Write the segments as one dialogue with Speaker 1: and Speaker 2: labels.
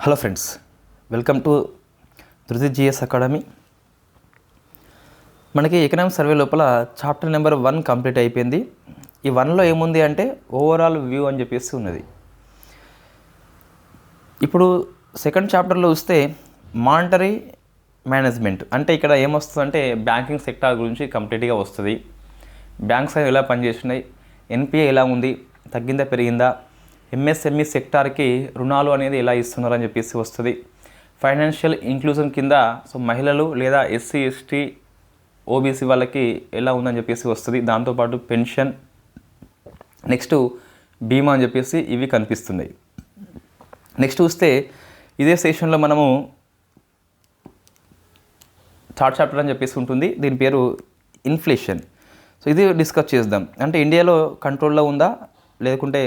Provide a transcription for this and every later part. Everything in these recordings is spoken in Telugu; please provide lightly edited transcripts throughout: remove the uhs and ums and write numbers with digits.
Speaker 1: హలో ఫ్రెండ్స్, వెల్కమ్ టు ధృతి జిఎస్ అకాడమీ. మనకి ఎకనామిక్ సర్వే లోపల చాప్టర్ నెంబర్ 1 కంప్లీట్ అయిపోయింది. ఈ 1లో ఏముంది అంటే ఓవరాల్ వ్యూ అని చెప్పేసి ఉన్నది. ఇప్పుడు సెకండ్ చాప్టర్లో వస్తే మానిటరీ మేనేజ్మెంట్ అంటే ఇక్కడ ఏమొస్తుందంటే బ్యాంకింగ్ సెక్టార్ గురించి కంప్లీట్గా వస్తుంది. బ్యాంక్స్ ఎలా పనిచేస్తున్నాయి, ఎన్పిఏ ఎలా ఉంది, తగ్గిందా పెరిగిందా, ఎంఎస్ఎంఈ సెక్టార్కి రుణాలు అనేది ఎలా ఇస్తున్నారు అని చెప్పేసి వస్తుంది. ఫైనాన్షియల్ ఇంక్లూజన్ కింద మహిళలు లేదా ఎస్సీ ఎస్టీ ఓబీసీ వాళ్ళకి ఎలా ఉందని చెప్పేసి వస్తుంది. దాంతోపాటు పెన్షన్, నెక్స్ట్ బీమా అని చెప్పేసి ఇవి కనిపిస్తున్నాయి. నెక్స్ట్ చూస్తే ఇదే సెషన్లో మనము థర్డ్ చాప్టర్ అని చెప్పేసి ఉంటుంది. దీని పేరు ఇన్ఫ్లేషన్. ఇది డిస్కస్ చేద్దాం. అంటే ఇండియాలో కంట్రోల్లో ఉందా, లేకుంటే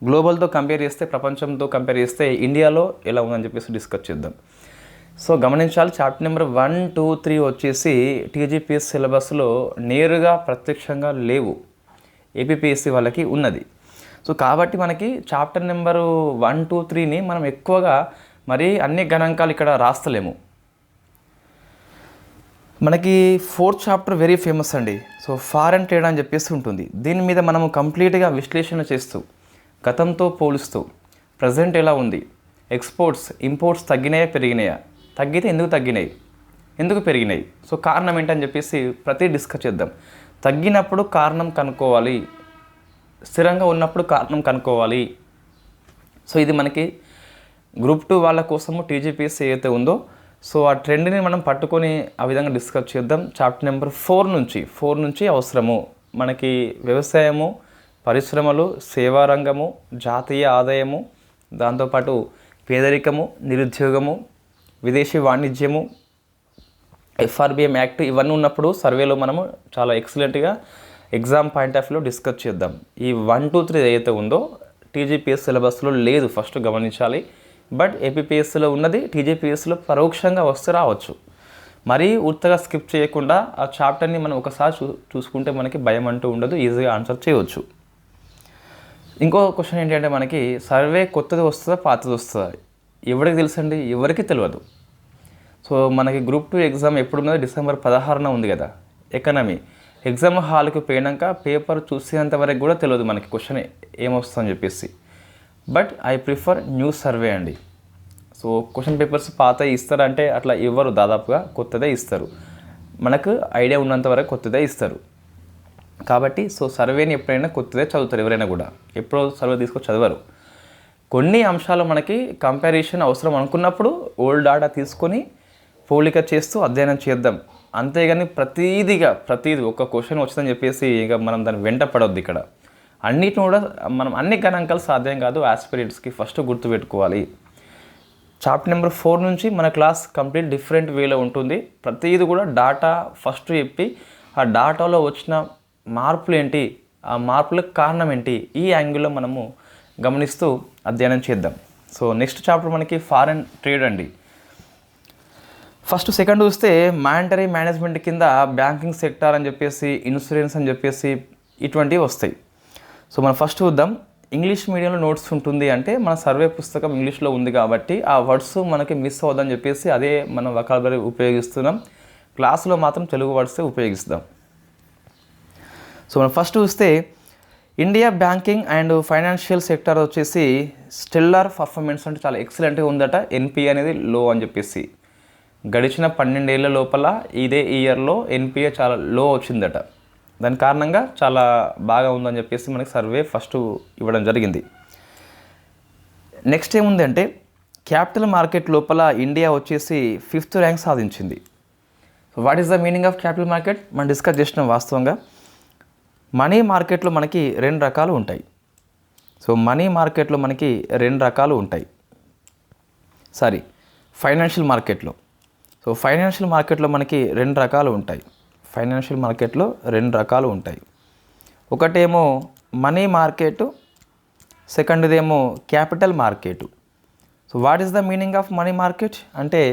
Speaker 1: గ్లోబల్తో కంపేర్ చేస్తే, ప్రపంచంతో కంపేర్ చేస్తే ఇండియాలో ఎలా ఉందని చెప్పేసి డిస్కస్ చేద్దాం. గమనించాలి, చాప్టర్ నెంబర్ 1, 2, 3 వచ్చేసి టీజీపీఎస్ సిలబస్లో నేరుగా ప్రత్యక్షంగా లేవు, ఏపీపీఎస్సీ వాళ్ళకి ఉన్నది. కాబట్టి మనకి చాప్టర్ నెంబరు 1, 2, 3ని మనం ఎక్కువగా మరి అన్ని గణాంకాలు ఇక్కడ రాస్తలేము. మనకి 4th చాప్టర్ వెరీ ఫేమస్ అండి. ఫారెన్ ట్రేడ్ అని చెప్పేసి ఉంటుంది. దీని మీద మనము కంప్లీట్గా విశ్లేషణ చేస్తూ, గతంతో పోలుస్తూ ప్రజెంట్ ఎలా ఉంది, ఎక్స్పోర్ట్స్ ఇంపోర్ట్స్ తగ్గినాయా పెరిగినాయా, తగ్గితే ఎందుకు తగ్గినాయి, ఎందుకు పెరిగినాయి, కారణం ఏంటని చెప్పేసి ప్రతి డిస్కస్ చేద్దాం. తగ్గినప్పుడు కారణం కనుక్కోవాలి, స్థిరంగా ఉన్నప్పుడు కారణం కనుక్కోవాలి. ఇది మనకి గ్రూప్ 2 వాళ్ళ కోసము టీజీపీఎస్సీ ఏదైతే ఉందో ఆ ట్రెండ్ని మనం పట్టుకొని ఆ విధంగా డిస్కస్ చేద్దాం. చాప్టర్ నెంబర్ 4 నుంచి అవసరము మనకి వ్యవసాయము, పరిశ్రమలు, సేవారంగము, జాతీయ ఆదాయము, దాంతోపాటు పేదరికము, నిరుద్యోగము, విదేశీ వాణిజ్యము, ఎఫ్ఆర్బిఎం యాక్ట్ ఇవన్నీ ఉన్నప్పుడు సర్వేలో మనము చాలా ఎక్సలెంట్గా ఎగ్జామ్ పాయింట్ ఆఫ్ వ్యూలో డిస్కస్ చేద్దాం. ఈ 1, 2, 3 ఏదైతే ఉందో టీజీపీఎస్ సిలబస్లో లేదు, ఫస్ట్ గమనించాలి. బట్ ఏపీపీఎస్సీలో ఉన్నది, టీజీపీఎస్సీలో పరోక్షంగా వస్తే రావచ్చు. మరీ ఉత్తగా స్కిప్ చేయకుండా ఆ చాప్టర్ని మనం ఒకసారి చూసుకుంటే మనకి భయం అంటూ ఉండదు, ఈజీగా ఆన్సర్ చేయవచ్చు. ఇంకో క్వశ్చన్ ఏంటంటే, మనకి సర్వే కొత్తది వస్తుందా పాతది వస్తుందా ఎవరికి తెలుసండి? ఎవరికి తెలియదు. మనకి గ్రూప్ 2 ఎగ్జామ్ ఎప్పుడున్నది? డిసెంబర్ 16న ఉంది కదా. ఎకనమీ ఎగ్జామ్ హాల్కి పోయినాక పేపర్ చూసేంత వరకు కూడా తెలియదు మనకి క్వశ్చన్ ఏమొస్తుందని చెప్పేసి. But I prefer new survey అండి. క్వశ్చన్ పేపర్స్ పాత ఇస్తారంటే అట్లా ఇవ్వరు, దాదాపుగా కొత్తదే ఇస్తారు. మనకు ఐడియా ఉన్నంత వరకు కొత్తదే ఇస్తారు. కాబట్టి సర్వేని ఎప్పుడైనా కొత్తదే చదువుతారు ఎవరైనా కూడా, ఎప్పుడో సర్వే తీసుకొని చదవరు. కొన్ని అంశాలు మనకి కంపారిజన్ అవసరం అనుకున్నప్పుడు ఓల్డ్ డాటా తీసుకొని పోలిక చేస్తూ అధ్యయనం చేద్దాం. అంతేగాని ప్రతిదీ ఒక క్వశ్చన్ వచ్చిందని చెప్పేసి ఇక మనం దాన్ని వెంట పడవద్దు. ఇక్కడ అన్నిటిని కూడా మనం అన్ని గణాంకాలు సాధ్యం కాదు. ఆస్పిరెంట్స్కి ఫస్ట్ గుర్తుపెట్టుకోవాలి. చాప్టర్ నెంబర్ 4 నుంచి మన క్లాస్ కంప్లీట్ డిఫరెంట్ వేలో ఉంటుంది. ప్రతిదీ కూడా డాటా ఫస్ట్ చెప్పి ఆ డాటాలో వచ్చిన మార్పులు ఏంటి, ఆ మార్పులకు కారణం ఏంటి, ఈ యాంగిల్లో మనము గమనిస్తూ అధ్యయనం చేద్దాం. నెక్స్ట్ చాప్టర్ మనకి ఫారెన్ ట్రేడ్ అండి. ఫస్ట్ సెకండ్ చూస్తే మానిటరీ మేనేజ్మెంట్ కింద బ్యాంకింగ్ సెక్టార్ అని చెప్పేసి, ఇన్సూరెన్స్ అని చెప్పేసి ఇటువంటివి వస్తాయి. మనం ఫస్ట్ చూద్దాం. ఇంగ్లీష్ మీడియంలో నోట్స్ ఉంటుంది అంటే మన సర్వే పుస్తకం ఇంగ్లీష్లో ఉంది కాబట్టి ఆ వర్డ్స్ మనకి మిస్ అవ్వదని చెప్పేసి అదే మనం వొకాబులరీ ఉపయోగిస్తున్నాం. క్లాసులో మాత్రం తెలుగు వర్డ్స్ ఉపయోగిస్తాం. మనం ఫస్ట్ చూస్తే India banking and financial sector వచ్చేసి స్టెల్లార్ పర్ఫార్మెన్స్ అంటే చాలా ఎక్సలెంట్గా ఉందట. ఎన్పిఏ అనేది లో అని చెప్పేసి గడిచిన 12 ఏళ్ల లోపల ఇదే ఇయర్లో ఎన్పిఏ చాలా లో వచ్చిందట. దాని కారణంగా చాలా బాగా ఉందని చెప్పేసి మనకి సర్వే ఫస్ట్ ఇవ్వడం జరిగింది. నెక్స్ట్ ఏముంది అంటే క్యాపిటల్ మార్కెట్ లోపల ఇండియా వచ్చేసి 5th ర్యాంక్ సాధించింది. What is the meaning of capital market మనం డిస్కస్ చేసినాం. వాస్తవంగా మనీ మార్కెట్లో మనకి 2 రకాలు ఉంటాయి. మనీ మార్కెట్లో మనకి 2 రకాలు ఉంటాయి. ఫైనాన్షియల్ మార్కెట్లో ఫైనాన్షియల్ మార్కెట్లో మనకి 2 రకాలు ఉంటాయి. ఫైనాన్షియల్ మార్కెట్లో 2 రకాలు ఉంటాయి. ఒకటేమో మనీ మార్కెట్, సెకండ్దేమో capital market. What is the meaning of money market అంటే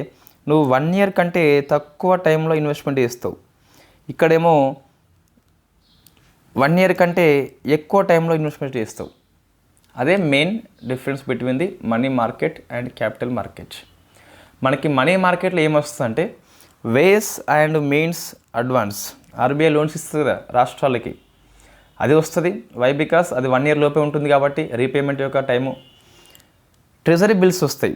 Speaker 1: నువ్వు 1 year కంటే తక్కువ టైంలో ఇన్వెస్ట్మెంట్ చేస్తావు. ఇక్కడేమో 1 year కంటే ఎక్కువ టైంలో ఇన్వెస్ట్మెంట్ చేస్తావు. అదే main difference between the money market and capital market. మనకి మనీ మార్కెట్లో ఏమొస్తుందంటే ways and means advance. RBI loans ఇస్తుంది కదా రాష్ట్రాలకి, అది వస్తుంది. వై? బికాస్ అది 1 year లోపే ఉంటుంది కాబట్టి రీపేమెంట్ యొక్క టైము. ట్రెజరీ బిల్స్ వస్తాయి,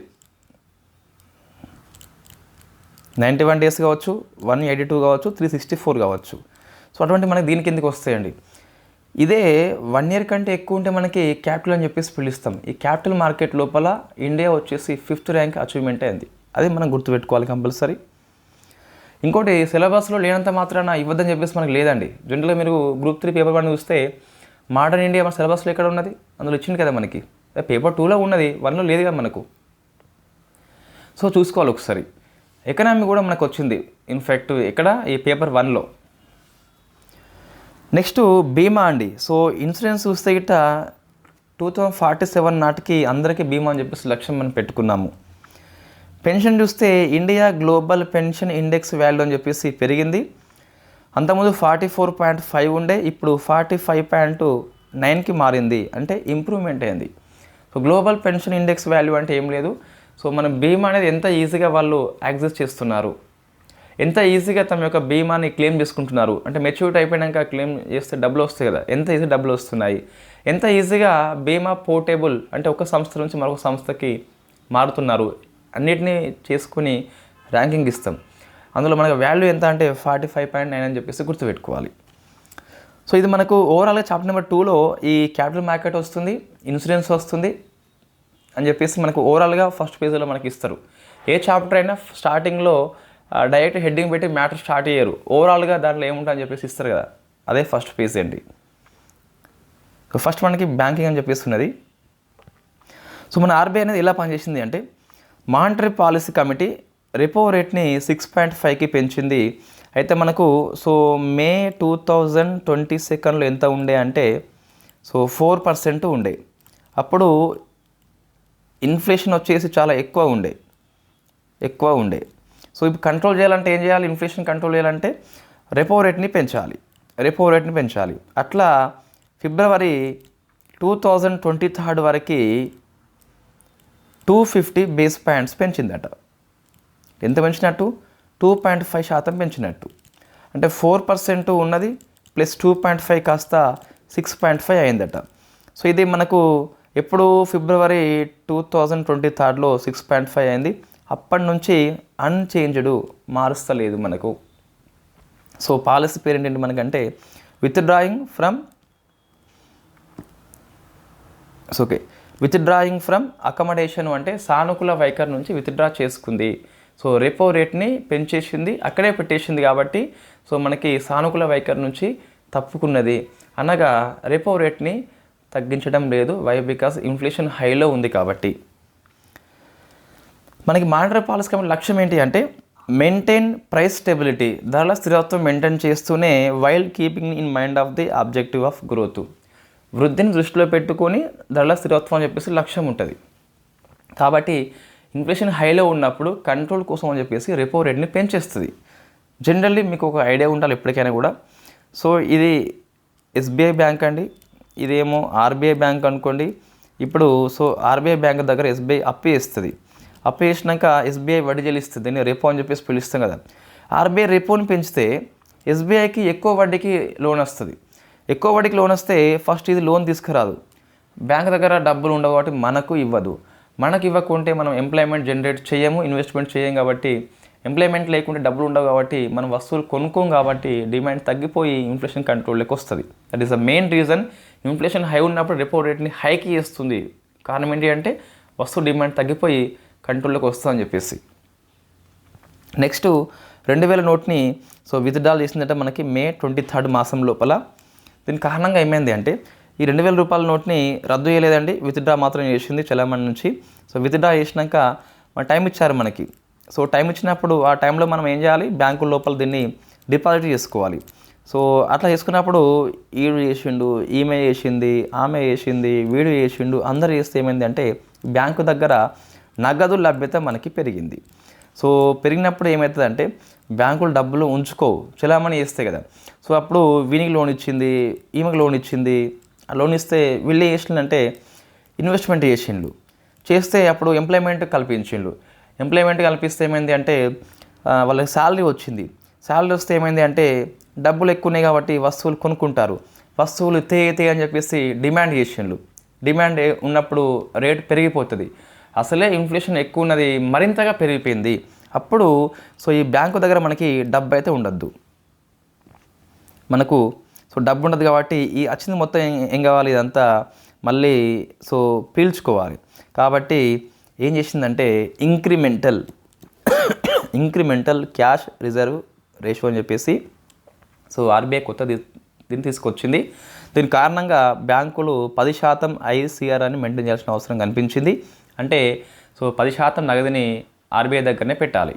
Speaker 1: 91 days కావచ్చు, 182 కావచ్చు, 364 కావచ్చు. సో అటువంటి మనకి దీని కిందకి వస్తాయండి. ఇదే 1 year కంటే ఎక్కువ ఉంటే మనకి క్యాపిటల్ అని చెప్పేసి పిలుస్తాం. ఈ క్యాపిటల్ మార్కెట్ లోపల ఇండియా వచ్చేసి 5th ర్యాంక్ అచీవ్మెంట్ అయింది. అది మనం గుర్తుపెట్టుకోవాలి కంపల్సరీ. ఇంకోటి, సిలబస్లో లేనంత మాత్రాన ఇవ్వద్దని చెప్పేసి మనకు లేదండి. జనరల్గా మీరు గ్రూప్ 3 పేపర్ 1 చూస్తే మోడర్న్ ఇండియా మన సిలబస్లో ఎక్కడ ఉన్నది? అందులో ఇచ్చింది కదా మనకి. పేపర్ 2లో ఉన్నది, 1లో లేదు కదా మనకు. సో చూసుకోవాలి ఒకసారి. ఎకనామీ కూడా మనకు వచ్చింది ఇన్ఫ్యాక్ట్ ఇక్కడ ఈ పేపర్ 1లో. నెక్స్ట్ బీమా అండి. సో ఇన్సూరెన్స్ చూస్తే గిట్ట 2047 నాటికి అందరికీ బీమా అని చెప్పేసి లక్ష్యం మనం పెట్టుకున్నాము. పెన్షన్ చూస్తే India global pension index value అని చెప్పేసి పెరిగింది. అంతకుముందు 44.5 ఉండే, ఇప్పుడు 45.9కి మారింది, అంటే ఇంప్రూవ్మెంట్ అయింది. So global pension index value అంటే ఏం లేదు. సో మన బీమా అనేది ఎంత ఈజీగా వాళ్ళు యాక్సెస్ చేస్తున్నారు, ఎంత ఈజీగా తమ యొక్క బీమాని క్లెయిమ్ చేసుకుంటున్నారు. అంటే మెచ్యూరిటీ అయిపోయాక క్లెయిమ్ చేస్తే డబ్బులు వస్తాయి కదా, ఎంత ఈజీ డబ్బులు వస్తున్నాయి, ఎంత ఈజీగా బీమా పోర్టేబుల్ అంటే ఒక సంస్థ నుంచి మరొక సంస్థకి మారుతున్నారు, అన్నిటినీ చేసుకుని ర్యాంకింగ్ ఇస్తాం. అందులో మనకు వాల్యూ ఎంత అంటే 45.9 అని చెప్పేసి గుర్తుపెట్టుకోవాలి. సో ఇది మనకు ఓవరాల్గా చాప్టర్ నెంబర్ 2లో ఈ క్యాపిటల్ మార్కెట్ వస్తుంది, ఇన్సూరెన్స్ వస్తుంది అని చెప్పేసి మనకు ఓవరాల్గా ఫస్ట్ పేజీలో మనకి ఇస్తారు. ఏ చాప్టర్ అయినా స్టార్టింగ్లో డైరెక్ట్ హెడ్డింగ్ పెట్టి మ్యాటర్ స్టార్ట్ అయ్యారు, ఓవరాల్గా దాంట్లో ఏముంటుందని చెప్పేసి ఇస్తారు కదా, అదే ఫస్ట్ పేజ్ అండి. ఫస్ట్ మనకి బ్యాంకింగ్ అని చెప్పేసి ఉన్నది. సో మన ఆర్బీఐ అనేది ఎలా పనిచేసింది అంటే, మానిటరీ పాలసీ కమిటీ రెపో రేట్ని 6.5కి పెంచింది. అయితే మనకు సో మే 2022లో ఎంత ఉండే అంటే సో 4% ఉండే. అప్పుడు ఇన్ఫ్లేషన్ వచ్చేసి చాలా ఎక్కువ ఉండే. సో ఇప్పుడు కంట్రోల్ చేయాలంటే ఏం చేయాలి? ఇన్ఫ్లేషన్ కంట్రోల్ చేయాలంటే రెపో రేట్ని పెంచాలి. అట్లా ఫిబ్రవరి 2023 వరకు 250 బేస్ పాయింట్స్ పెంచిందట. ఎంత పెంచినట్టు? 2.5% పెంచినట్టు. అంటే 4% ఉన్నది ప్లస్ 2.5 కాస్త 6.5 అయిందట. సో ఇది మనకు ఎప్పుడు ఫిబ్రవరి 2023లో 6.5 అయింది. అప్పటి నుంచి అన్చేంజ్డ్, మారుస్తలేదు మనకు. సో పాలసీ పేరు ఏంటంటే మనకంటే విత్డ్రాయింగ్ ఫ్రమ్ అకమడేషన్ అంటే సానుకూల వైఖరి నుంచి విత్డ్రా చేసుకుంది. సో రెపో రేట్ని పెంచేసింది, అక్కడే పెట్టేసింది కాబట్టి సో మనకి సానుకూల వైఖరి నుంచి తప్పుకున్నది. అనగా రెపో రేట్ని తగ్గించడం లేదు. వై? బికాస్ ఇన్ఫ్లేషన్ హైలో ఉంది కాబట్టి. మనకి మానిటరీ పాలసీ కమిటీ లక్ష్యం ఏంటి అంటే మెయింటైన్ ప్రైస్ స్టెబిలిటీ, ధరల స్థిరత్వం మెయింటైన్ చేస్తూనే while keeping in mind of the objective of growth, వృద్ధిని దృష్టిలో పెట్టుకొని ధరల స్థిరత్వం అని చెప్పేసి లక్ష్యం ఉంటుంది. కాబట్టి ఇన్ఫ్లేషన్ హైలో ఉన్నప్పుడు కంట్రోల్ కోసం అని చెప్పేసి రెపో రేట్ని పెంచేస్తుంది. జనరల్లీ మీకు ఒక ఐడియా ఉండాలి ఎప్పటికైనా కూడా. సో ఇది ఎస్బీఐ బ్యాంక్ అండి, ఇదేమో ఆర్బీఐ బ్యాంక్ అనుకోండి. ఇప్పుడు సో ఆర్బీఐ బ్యాంక్ దగ్గర ఎస్బీఐ అప్పు చేస్తుంది. అప్పు చేసినాక ఎస్బీఐ వడ్డీ చెల్లిస్తుంది, దీన్ని రెపో అని చెప్పేసి పిలుస్తాం కదా. ఆర్బీఐ రెపోని పెంచితే ఎస్బీఐకి ఎక్కువ వడ్డీకి లోన్ వస్తుంది. ఎక్కువ వడ్డీకి లోన్ వస్తే ఫస్ట్ ఇది లోన్ తీసుకురాదు, బ్యాంక్ దగ్గర డబ్బులు ఉండవు కాబట్టి మనకు ఇవ్వదు. మనకు ఇవ్వకుంటే మనం ఎంప్లాయ్మెంట్ జనరేట్ చేయము, ఇన్వెస్ట్మెంట్ చేయం. కాబట్టి ఎంప్లాయ్మెంట్ లేకుంటే డబ్బులు ఉండవు కాబట్టి మనం వస్తువులు కొనుక్కోం. కాబట్టి డిమాండ్ తగ్గిపోయి ఇన్ఫ్లేషన్ కంట్రోల్లోకి వస్తుంది. That is the main reason. Inflation high ఉన్నప్పుడు రెపో రేట్ని హైకి చేస్తుంది. కారణం ఏంటి అంటే వస్తువు డిమాండ్ తగ్గిపోయి కంట్రోల్లోకి వస్తుందని చెప్పేసి. నెక్స్ట్ 2000 నోట్ని సో విత్డ్రా చేసిందంటే మనకి మే 23 మాసం లోపల. దీని కారణంగా ఏమైంది అంటే ఈ 2000 రూపాయల నోట్ని రద్దు చేయలేదండి, విత్డ్రా మాత్రం చేసింది చలామణి నుంచి. సో విత్డ్రా చేసినాక మన టైం ఇచ్చారు మనకి. సో టైం ఇచ్చినప్పుడు ఆ టైంలో మనం ఏం చేయాలి? బ్యాంకు లోపల దీన్ని డిపాజిట్ చేసుకోవాలి. సో అట్లా చేసుకున్నప్పుడు ఈడు చేసిండు, ఈమె చేసింది, ఆమె చేసింది, వీడు చేసిండు, అందరు చేస్తే ఏమైంది అంటే బ్యాంకు దగ్గర నగదు లభ్యత మనకి పెరిగింది. సో పెరిగినప్పుడు ఏమవుతుందంటే బ్యాంకులు డబ్బులు ఉంచుకోవు, చలామణి చేస్తాయి కదా. సో అప్పుడు వీనికి లోన్ ఇచ్చింది, ఈమెకు లోన్ ఇచ్చింది. ఆ లోన్ ఇస్తే వీళ్ళు ఏం చేసిందంటే ఇన్వెస్ట్మెంట్ చేస్తే అప్పుడు ఎంప్లాయ్మెంట్ కల్పిస్తే ఏమైంది అంటే వాళ్ళకి శాలరీ వచ్చింది. శాలరీ వస్తే ఏమైంది అంటే డబ్బులు ఎక్కువ ఉన్నాయి కాబట్టి వస్తువులు కొనుక్కుంటారు. వస్తువులు తే అని చెప్పేసి డిమాండ్ ఉన్నప్పుడు రేట్ పెరిగిపోతుంది. అసలే ఇన్ఫ్లేషన్ ఎక్కువ ఉన్నది, మరింతగా పెరిగిపోయింది. అప్పుడు ఈ బ్యాంకు దగ్గర మనకి డబ్బు అయితే ఉండద్దు. మనకు డబ్బు ఉండదు కాబట్టి ఈ వచ్చింది మొత్తం ఏం కావాలి, ఇదంతా మళ్ళీ పీల్చుకోవాలి. కాబట్టి ఏం చేసిందంటే ఇంక్రిమెంటల్ క్యాష్ రిజర్వ్ రేషియో అని చెప్పేసి ఆర్బీఐ దీన్ని తీసుకొచ్చింది. దీని కారణంగా బ్యాంకులు 10% ఐసీఆర్ అని మెయింటైన్ చేయాల్సిన అవసరం కనిపించింది. అంటే 10% నగదుని ఆర్బీఐ దగ్గరనే పెట్టాలి,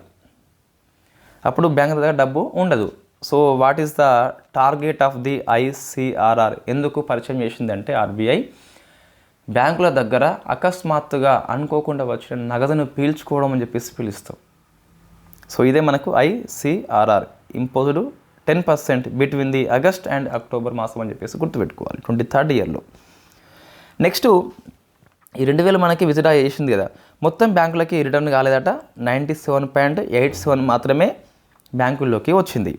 Speaker 1: అప్పుడు బ్యాంక్ దగ్గర డబ్బు ఉండదు. What is the target of the ICRR ఎందుకు పరిచయం చేసిందంటే ఆర్బీఐ బ్యాంకుల దగ్గర అకస్మాత్తుగా అనుకోకుండా వచ్చిన నగదును పీల్చుకోవడం అని చెప్పేసి పిలుస్తాం. ఇదే మనకు ICRR, imposed 10% between the August and October మాసం అని చెప్పేసి గుర్తుపెట్టుకోవాలి 23rd ఇయర్లో. నెక్స్ట్ ఈ 2000 మనకి విత్డ్రా చేసింది కదా, మొత్తం బ్యాంకులకి రిటర్న్ కాలేదట. 97.87 మాత్రమే బ్యాంకుల్లోకి వచ్చింది.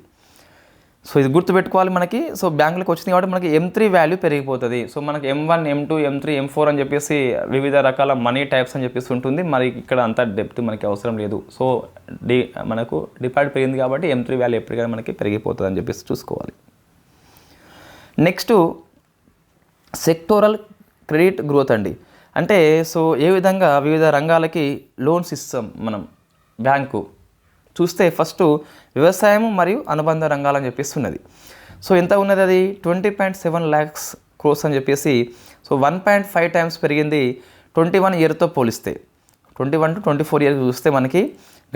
Speaker 1: ఇది గుర్తుపెట్టుకోవాలి మనకి. బ్యాంకులకు వచ్చింది కాబట్టి మనకి M3 వాల్యూ పెరిగిపోతుంది. మనకి M1, M2, M3, M4 అని చెప్పేసి వివిధ రకాల మనీ టైప్స్ అని చెప్పేసి ఉంటుంది. మరి ఇక్కడ అంత డెప్త్ మనకి అవసరం లేదు. మనకు డిపాజిట్ పెరిగింది కాబట్టి M3 వాల్యూ ఎప్పటికైనా మనకి పెరిగిపోతుంది అని చెప్పేసి చూసుకోవాలి. నెక్స్ట్ సెక్టోరల్ క్రెడిట్ గ్రోత్ అండి. అంటే ఏ విధంగా వివిధ రంగాలకి లోన్స్ ఇస్తాం మనం బ్యాంకు చూస్తే ఫస్ట్ వ్యవసాయం మరియు అనుబంధ రంగాలని చెప్పేసి ఉన్నది. ఎంత ఉన్నది అది 20.7 lakhs crores అని చెప్పేసి 1.5 times పెరిగింది 21 ఇయర్తో పోలిస్తే. 21 to 24 ఇయర్స్ చూస్తే మనకి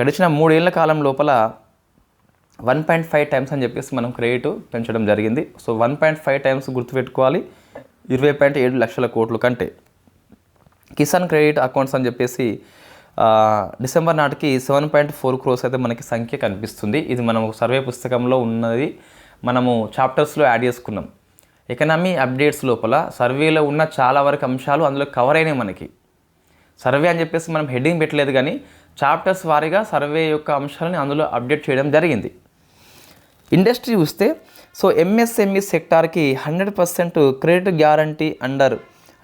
Speaker 1: గడిచిన 3 ఏళ్ల కాలం లోపల 1.5 times అని చెప్పేసి మనం క్రెడిట్ పెంచడం జరిగింది. 1.5 times గుర్తుపెట్టుకోవాలి 20.7 లక్షల కోట్ల కంటే. కిసాన్ క్రెడిట్ అకౌంట్స్ అని చెప్పేసి డిసెంబర్ నాటికి 7.4 crores అయితే మనకి సంఖ్య కనిపిస్తుంది. ఇది మనం సర్వే పుస్తకంలో ఉన్నది, మనము చాప్టర్స్లో యాడ్ చేసుకున్నాం. ఎకనామీ అప్డేట్స్ లోపల సర్వేలో ఉన్న చాలా వరకు అంశాలు అందులో కవర్ అయినాయి. మనకి సర్వే అని చెప్పేసి మనం హెడ్డింగ్ పెట్టలేదు, కానీ చాప్టర్స్ వారీగా సర్వే యొక్క అంశాలని అందులో అప్డేట్ చేయడం జరిగింది. ఇండస్ట్రీ చూస్తే ఎంఎస్ఎంఈ సెక్టార్కి 100% క్రెడిట్ గ్యారంటీ అండర్,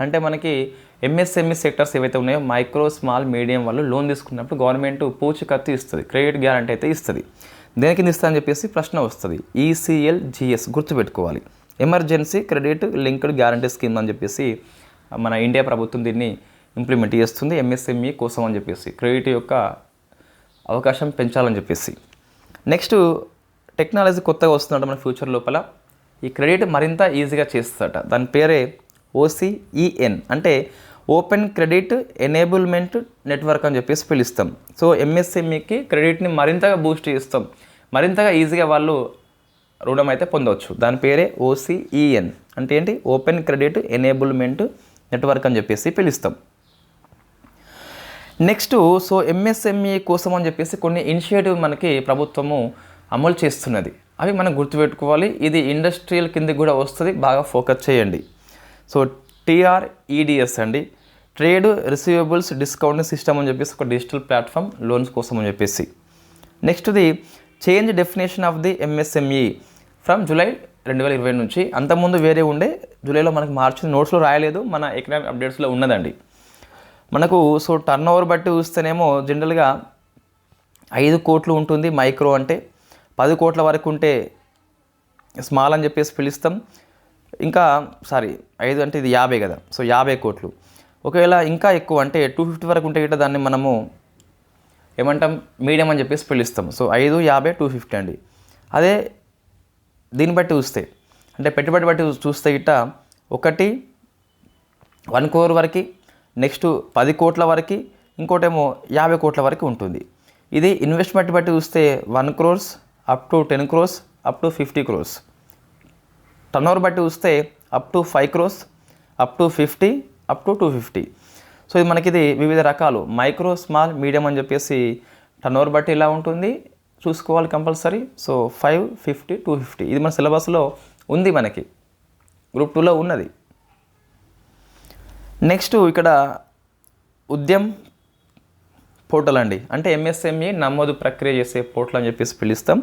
Speaker 1: అంటే మనకి ఎంఎస్ఎంఈ సెక్టర్స్ ఏవైతే ఉన్నాయో మైక్రో స్మాల్ మీడియం వాళ్ళు లోన్ తీసుకున్నప్పుడు గవర్నమెంట్ పూచికత్తు ఇస్తుంది, క్రెడిట్ గ్యారంటీ అయితే ఇస్తుంది. దేనికి ఇస్తా అని చెప్పేసి ప్రశ్న వస్తుంది. ECLGS గుర్తుపెట్టుకోవాలి, emergency credit linked guarantee scheme అని చెప్పేసి మన ఇండియా ప్రభుత్వం దీన్ని ఇంప్లిమెంట్ చేస్తుంది ఎంఎస్ఎంఈ కోసం అని చెప్పేసి, క్రెడిట్ యొక్క అవకాశం పెంచాలని చెప్పేసి. నెక్స్ట్ టెక్నాలజీ కొత్తగా వస్తుందంట మన ఫ్యూచర్ లోపల, ఈ క్రెడిట్ మరింత ఈజీగా చేస్తుందట. దాని పేరే OCEN, అంటే ఓపెన్ క్రెడిట్ ఎనేబుల్మెంట్ నెట్వర్క్ అని చెప్పేసి పిలుస్తాం. ఎంఎస్ఎంఈకి క్రెడిట్ని మరింతగా బూస్ట్ చేస్తాం, మరింతగా ఈజీగా వాళ్ళు రుణం అయితే పొందవచ్చు. దాని పేరే OCEN, అంటే ఏంటి, ఓపెన్ క్రెడిట్ ఎనేబుల్మెంట్ నెట్వర్క్ అని చెప్పేసి పిలుస్తాం. నెక్స్ట్ ఎంఎస్ఎంఈ కోసం అని చెప్పేసి కొన్ని ఇనిషియేటివ్ మనకి ప్రభుత్వము అమలు చేస్తున్నది, అవి మనం గుర్తుపెట్టుకోవాలి. ఇది ఇండస్ట్రియల్ కిందకి కూడా వస్తుంది, బాగా ఫోకస్ చేయండి. TREDS అండి, ట్రేడ్ రిసీవబుల్స్ డిస్కౌంటింగ్ సిస్టమ్ అని చెప్పేసి ఒక డిజిటల్ ప్లాట్ఫామ్ లోన్స్ కోసం అని చెప్పేసి. నెక్స్ట్ది change definition of the MSME from July 2020 నుంచి. అంతకుముందు వేరే ఉండే, జూలైలో మనకు మార్చి నోట్స్లో రాయలేదు, మన ఎకనామిక్ అప్డేట్స్లో ఉన్నదండి. మనకు టర్న్ ఓవర్ బట్టి చూస్తేనేమో జనరల్గా 5 కోట్లు ఉంటుంది మైక్రో, అంటే 10 కోట్ల వరకు ఉంటే స్మాల్ అని చెప్పేసి పిలుస్తాం. ఇంకా 5 అంటే ఇది 50 కదా, 50 కోట్లు. ఒకవేళ ఇంకా ఎక్కువ అంటే 250 వరకు ఉంటే గిట్ట దాన్ని మనము ఏమంటాం, మీడియం అని చెప్పేసి పిలుస్తాం. 5, 50, 250 అండి. అదే దీన్ని బట్టి చూస్తే, అంటే పెట్టుబడి బట్టి చూస్తే గిట్ట 1 crore వరకు, నెక్స్ట్ 10 కోట్ల వరకు, ఇంకోటేమో 50 కోట్ల వరకు ఉంటుంది. ఇది ఇన్వెస్ట్మెంట్ బట్టి చూస్తే 1 crores up to 10 crores up to 50 crores. Turnover బట్టి చూస్తే up to 5 crores up to 50 up to 250. ఇది మనకి ఇది వివిధ రకాలు మైక్రో స్మాల్ మీడియం అని చెప్పేసి టర్నోవర్ బట్టి ఇలా ఉంటుంది, చూసుకోవాలి కంపల్సరీ. 5, 50, 250 ఇది మన సిలబస్లో ఉంది, మనకి గ్రూప్ 2లో ఉన్నది. నెక్స్ట్ ఇక్కడ ఉద్యమ్ పోర్టల్ అండి, అంటే ఎంఎస్ఎంఈ నమోదు ప్రక్రియ చేసే పోర్టల్ అని చెప్పేసి పిలుస్తాం.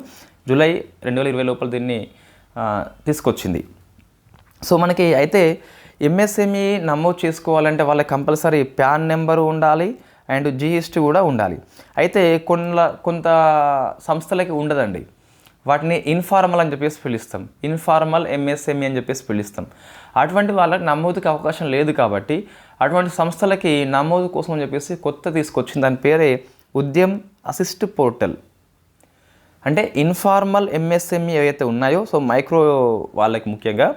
Speaker 1: జూలై 2020 లోపల దీన్ని తీసుకొచ్చింది. సో మనకి అయితే ఎంఎస్ఎంఈ నమోదు చేసుకోవాలంటే వాళ్ళకి కంపల్సరీ ప్యాన్ నెంబరు ఉండాలి అండ్ జిఎస్టీ కూడా ఉండాలి. అయితే కొంత సంస్థలకి ఉండదండి. వాటిని ఇన్ఫార్మల్ అని చెప్పేసి పిలుస్తాం. ఇన్ఫార్మల్ ఎంఎస్ఎంఈ అని చెప్పేసి పిలుస్తాం. అటువంటి వాళ్ళకి నమోదుకి అవకాశం లేదు కాబట్టి అటువంటి సంస్థలకి నమోదు కోసం అని చెప్పేసి కొత్త తీసుకొచ్చింది. దాని పేరే ఉద్యమ్ అసిస్ట్ పోర్టల్. అంటే ఇన్ఫార్మల్ ఎంఎస్ఎంఈ ఏవైతే ఉన్నాయో, సో మైక్రో వాళ్ళకి ముఖ్యంగా,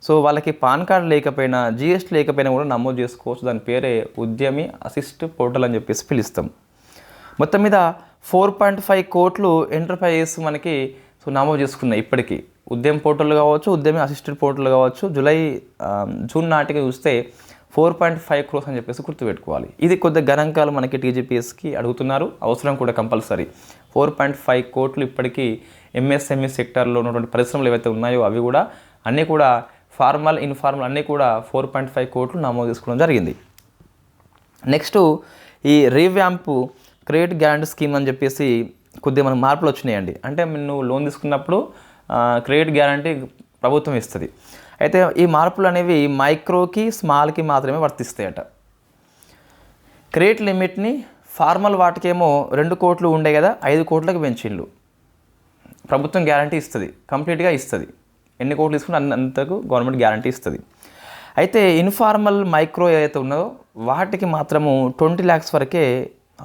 Speaker 1: సో వాళ్ళకి పాన్ కార్డ్ లేకపోయినా జిఎస్టీ లేకపోయినా కూడా నమోదు చేసుకోవచ్చు. దాని పేరే ఉద్యమి అసిస్ట్ పోర్టల్ అని చెప్పేసి పిలుస్తాం. మొత్తం మీద 4.5 కోట్లు ఎంటర్ప్రైజెస్ మనకి సో నమోదు చేసుకున్నాయి ఇప్పటికీ. ఉద్యమ్ పోర్టల్ కావచ్చు, ఉద్యమి అసిస్టెంట్ పోర్టల్ కావచ్చు. జూన్ నాటికి చూస్తే 4.5 crores అని చెప్పేసి గుర్తుపెట్టుకోవాలి. ఇది కొద్ది గణాంకాలు మనకి టీజీపీఎస్కి అడుగుతున్నారు, అవసరం కూడా కంపల్సరీ. 4.5 కోట్లు ఇప్పటికీ ఎంఎస్ఎంఈ సెక్టార్లో ఉన్నటువంటి పరిశ్రమలు ఏవైతే ఉన్నాయో అవి కూడా అన్నీ కూడా ఫార్మల్ ఇన్ఫార్మల్ అన్నీ కూడా 4.5 కోట్లు నమోదు చేసుకోవడం జరిగింది. నెక్స్ట్ ఈ రీవ్యాంప్ క్రెడిట్ గ్యారంటీ స్కీమ్ అని చెప్పేసి కొద్దిగా మనకు మార్పులు వచ్చినాయండి. అంటే నువ్వు లోన్ తీసుకున్నప్పుడు క్రెడిట్ గ్యారంటీ ప్రభుత్వం ఇస్తుంది. అయితే ఈ మార్పులు అనేవి మైక్రోకి స్మాల్కి మాత్రమే వర్తిస్తాయట. క్రెడిట్ లిమిట్ని ఫార్మల్ వాటికేమో 2 కోట్లు ఉండే కదా 5 కోట్లకు పెంచిండ్లు. ప్రభుత్వం గ్యారంటీ ఇస్తుంది, కంప్లీట్గా ఇస్తుంది. ఎన్ని కోట్లు తీసుకుంటే అంతకు గవర్నమెంట్ గ్యారంటీ ఇస్తుంది. అయితే ఇన్ఫార్మల్ మైక్రో ఏదైతే ఉన్నదో వాటికి మాత్రము 20 lakhs వరకే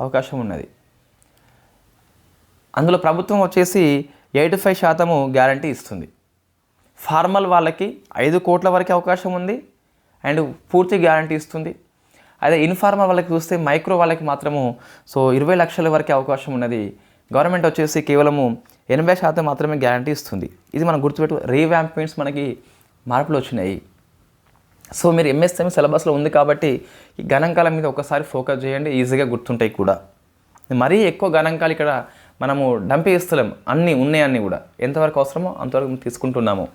Speaker 1: అవకాశం ఉన్నది. అందులో ప్రభుత్వం వచ్చేసి 85% గ్యారంటీ ఇస్తుంది. ఫార్మల్ వాళ్ళకి 5 కోట్ల వరకు అవకాశం ఉంది అండ్ పూర్తి గ్యారంటీ ఇస్తుంది. అదే ఇన్ఫార్మల్ వాళ్ళకి చూస్తే మైక్రో వాళ్ళకి మాత్రము సో 20 లక్షల వరకు అవకాశం ఉన్నది. గవర్నమెంట్ వచ్చేసి కేవలము 80% మాత్రమే గ్యారంటీ ఇస్తుంది. ఇది మనం గుర్తుపెట్టు. రీవ్యాంప్మెంట్స్ మనకి మార్పులు వచ్చినాయి. సో మీరు ఎంఎస్ఎంఈ సిలబస్లో ఉంది కాబట్టి ఈ గణాంకాల మీద ఒకసారి ఫోకస్ చేయండి, ఈజీగా గుర్తుంటాయి కూడా. మరీ ఎక్కువ గణాంకాలు ఇక్కడ మనము డంపేస్తలేం, అన్నీ ఉన్నాయన్నీ కూడా ఎంతవరకు అవసరమో అంతవరకు తీసుకుంటున్నాము.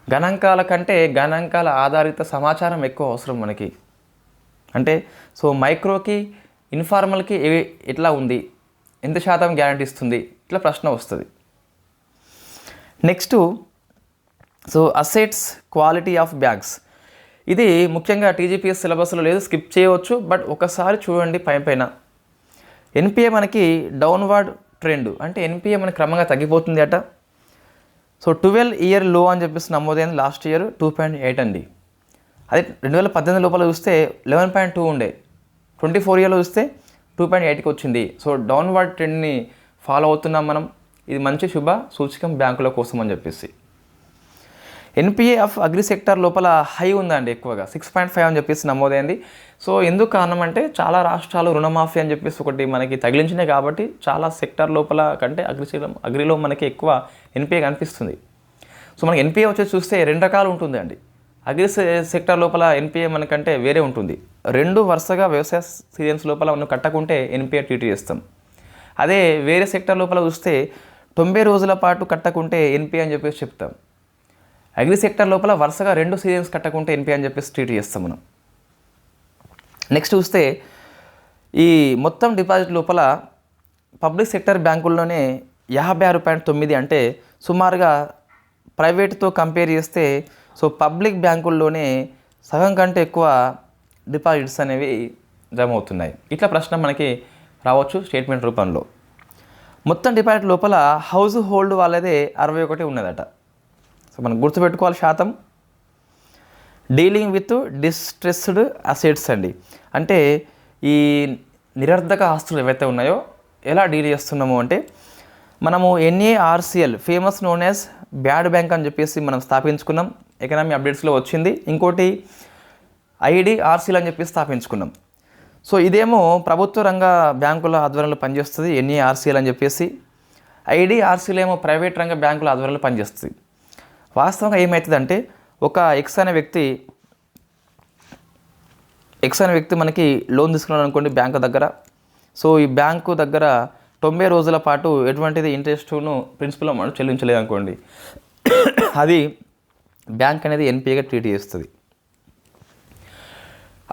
Speaker 1: గణాంకాల కంటే గణాంకాల ఆధారిత సమాచారం ఎక్కువ అవసరం మనకి. అంటే సో మైక్రోకి ఇన్ఫార్మల్కి ఎట్లా ఉంది, ఎంత శాతం గ్యారంటీ ఇస్తుంది, ఇట్లా ప్రశ్న వస్తుంది. Next so assets quality of banks. ఇది ముఖ్యంగా టీజీపీఎస్ సిలబస్లో లేదు, స్కిప్ చేయవచ్చు. బట్ ఒకసారి చూడండి పైన ఎన్పిఏ మనకి డౌన్వర్డ్ ట్రెండ్, అంటే ఎన్పిఏ మనకి క్రమంగా తగ్గిపోతుంది అట. సో 12-year లో అని చెప్పేసి నమోదైంది. లాస్ట్ ఇయర్ 2.8 అండి. అదే 2018 లోపల చూస్తే 11.2 ఉండే. 24-yearలో చూస్తే 2.8కి వచ్చింది. సో డౌన్వర్డ్ ట్రెండ్ని ఫాలో అవుతున్నాం మనం. ఇది మంచి శుభ సూచకం బ్యాంకుల కోసం అని చెప్పేసి. ఎన్పిఏ ఆఫ్ అగ్రి సెక్టార్ లోపల హై ఉందండి, ఎక్కువగా 6.5 అని చెప్పేసి నమోదైంది. సో ఎందుకు కారణం అంటే చాలా రాష్ట్రాలు రుణమాఫీ అని చెప్పేసి ఒకటి మనకి తగిలించినాయి కాబట్టి చాలా సెక్టార్ లోపల కంటే అగ్రిలో మనకి ఎక్కువ ఎన్పిఏ కనిపిస్తుంది. సో మనకి ఎన్పిఏ వచ్చేసి చూస్తే 2 రకాలు ఉంటుంది అండి. అగ్రి సెక్టార్ లోపల ఎన్పిఏ మనకంటే వేరే ఉంటుంది. 2 వరుసగా వ్యవసాయ సీజన్స్ లోపల మనం కట్టకుంటే ఎన్పిఏ ట్రీట్ చేస్తాం. అదే వేరే సెక్టార్ లోపల చూస్తే 90 రోజుల పాటు కట్టకుంటే ఎన్పిఏ అని చెప్పేసి చెప్తాం. అగ్రి సెక్టర్ లోపల వరుసగా 2 సీజన్స్ కట్టకుంటే ఎన్పిఏ అని చెప్పేసి ట్రీట్ చేస్తాం మనం. నెక్స్ట్ చూస్తే ఈ మొత్తం డిపాజిట్ లోపల పబ్లిక్ సెక్టర్ బ్యాంకుల్లోనే 56.9, అంటే సుమారుగా ప్రైవేట్తో కంపేర్ చేస్తే సో పబ్లిక్ బ్యాంకుల్లోనే సగం కంటే ఎక్కువ డిపాజిట్స్ అనేవి జమ అవుతున్నాయి. ఇట్లా ప్రశ్న మనకి రావచ్చు స్టేట్మెంట్ రూపంలో. మొత్తం డిపాజిట్ లోపల హౌస్ హోల్డ్ వాళ్ళదే 61 ఉన్నదట. సో మనం గుర్తుపెట్టుకోవాలి శాతం. డీలింగ్ విత్ డిస్ట్రెస్డ్ అసెట్స్ అండి, అంటే ఈ నిరర్ధక ఆస్తులు ఏవైతే ఉన్నాయో ఎలా డీల్ చేస్తున్నాము అంటే మనము NARCL famous known as bad bank అని చెప్పేసి మనం స్థాపించుకున్నాం. ఎకనామీ అప్డేట్స్లో వచ్చింది. ఇంకోటి ఐడిఆర్సిఎల్ అని చెప్పేసి స్థాపించుకున్నాం. సో ఇదేమో ప్రభుత్వ రంగ బ్యాంకుల ఆధ్వర్యంలో పనిచేస్తుంది ఎన్ఏఆర్సిఎల్ అని చెప్పేసి. ఐడిఆర్సిఎల్ ఏమో ప్రైవేట్ రంగ బ్యాంకుల ఆధ్వర్యంలో పనిచేస్తుంది. వాస్తవంగా ఏమవుతుందంటే ఒక ఎక్స్ అనే వ్యక్తి మనకి లోన్ తీసుకున్నాడు అనుకోండి బ్యాంకు దగ్గర. సో ఈ బ్యాంకు దగ్గర 90 రోజుల పాటు ఎటువంటిది ఇంట్రెస్ట్ను ప్రిన్సిపల్ మనం చెల్లించలేదు అనుకోండి, అది బ్యాంక్ అనేది ఎన్పిఏగా ట్రీట్ చేస్తుంది.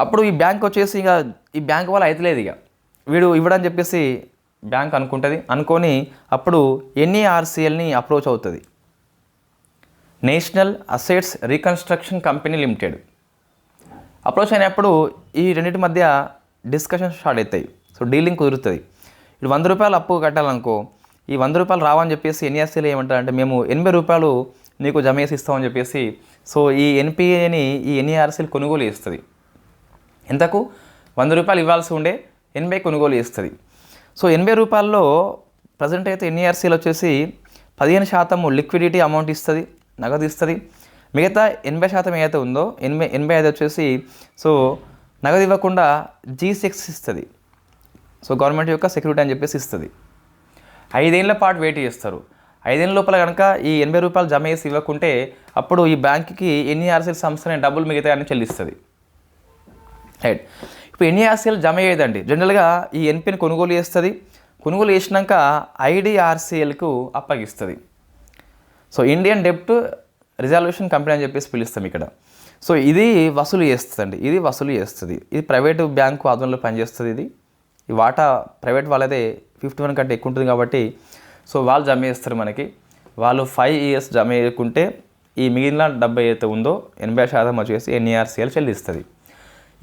Speaker 1: అప్పుడు ఈ బ్యాంక్ వచ్చేసి ఇక ఈ బ్యాంక్ వల్ల అయితలేదు, ఇక వీడు ఇవ్వడని చెప్పేసి బ్యాంక్ అనుకుంటుంది. అనుకొని అప్పుడు ఎన్ఈఆర్సీఎల్ని అప్రోచ్ అవుతుంది, national assets reconstruction company limited. Approach అయినప్పుడు ఈ రెండింటి మధ్య డిస్కషన్ స్టార్ట్ అవుతాయి. సో డీలింగ్ కుదురుతుంది. ఇప్పుడు 100 రూపాయలు అప్పు కట్టాలనుకో, ఈ 100 రూపాయలు రావని చెప్పేసి ఎన్ఈఆర్సీలు ఏమంటారంటే మేము 80 రూపాయలు నీకు జమ చేసి ఇస్తామని చెప్పేసి, సో ఈ ఎన్పిఏని ఈ ఎన్ఈఆర్సీలు కొనుగోలు చేస్తుంది. ఎంతకు 100 రూపాయలు ఇవ్వాల్సి ఉండే 80 కొనుగోలు చేస్తుంది. సో 80 రూపాయల్లో ప్రజెంట్ అయితే ఎన్ఈఆర్సీలు వచ్చేసి 15% లిక్విడిటీ అమౌంట్ ఇస్తుంది, నగదు ఇస్తుంది. మిగతా 80% ఏదైతే ఉందో 85 వచ్చేసి సో నగదు ఇవ్వకుండా G6 ఇస్తుంది. సో గవర్నమెంట్ యొక్క సెక్యూరిటీ అని చెప్పేసి ఇస్తుంది. 5 ఏళ్ల పాటు వెయిట్ చేస్తారు. 5 ఏళ్ళ లోపల కనుక ఈ 80 రూపాయలు జమ చేసి ఇవ్వకుంటే అప్పుడు ఈ బ్యాంక్కి ఎన్ఈఆర్సీఎల్ సంస్థనే డబ్బులు మిగతాయని చెల్లిస్తుంది. రైట్. ఇప్పుడు ఎన్ఈఆర్సీఎల్ జమ అయ్యేదండి జనరల్గా ఈ ఎన్పిని కొనుగోలు చేస్తుంది. కొనుగోలు చేసినాక ఐడిఆర్సీఎల్కు అప్పగిస్తుంది. సో ఇండియన్ డెబ్ట్ రిజల్యూషన్ కంపెనీ అని చెప్పేసి పిలుస్తాం ఇక్కడ. సో ఇది వసూలు చేస్తుందండి, ఇది వసూలు చేస్తుంది. ఇది ప్రైవేటు బ్యాంకు ఆధ్వర్యంలో పనిచేస్తుంది. ఈ వాటా ప్రైవేట్ వాళ్ళదే 51 కంటే ఎక్కువ ఉంటుంది కాబట్టి సో వాళ్ళు జమ చేస్తారు మనకి. వాళ్ళు 5 ఇయర్స్ జమ చేయకుంటే ఈ మిగిలిన 70 ఏదైతే ఉందో 80% వచ్చేసి ఎన్ఈఆర్సీఎల్ చెల్లిస్తుంది.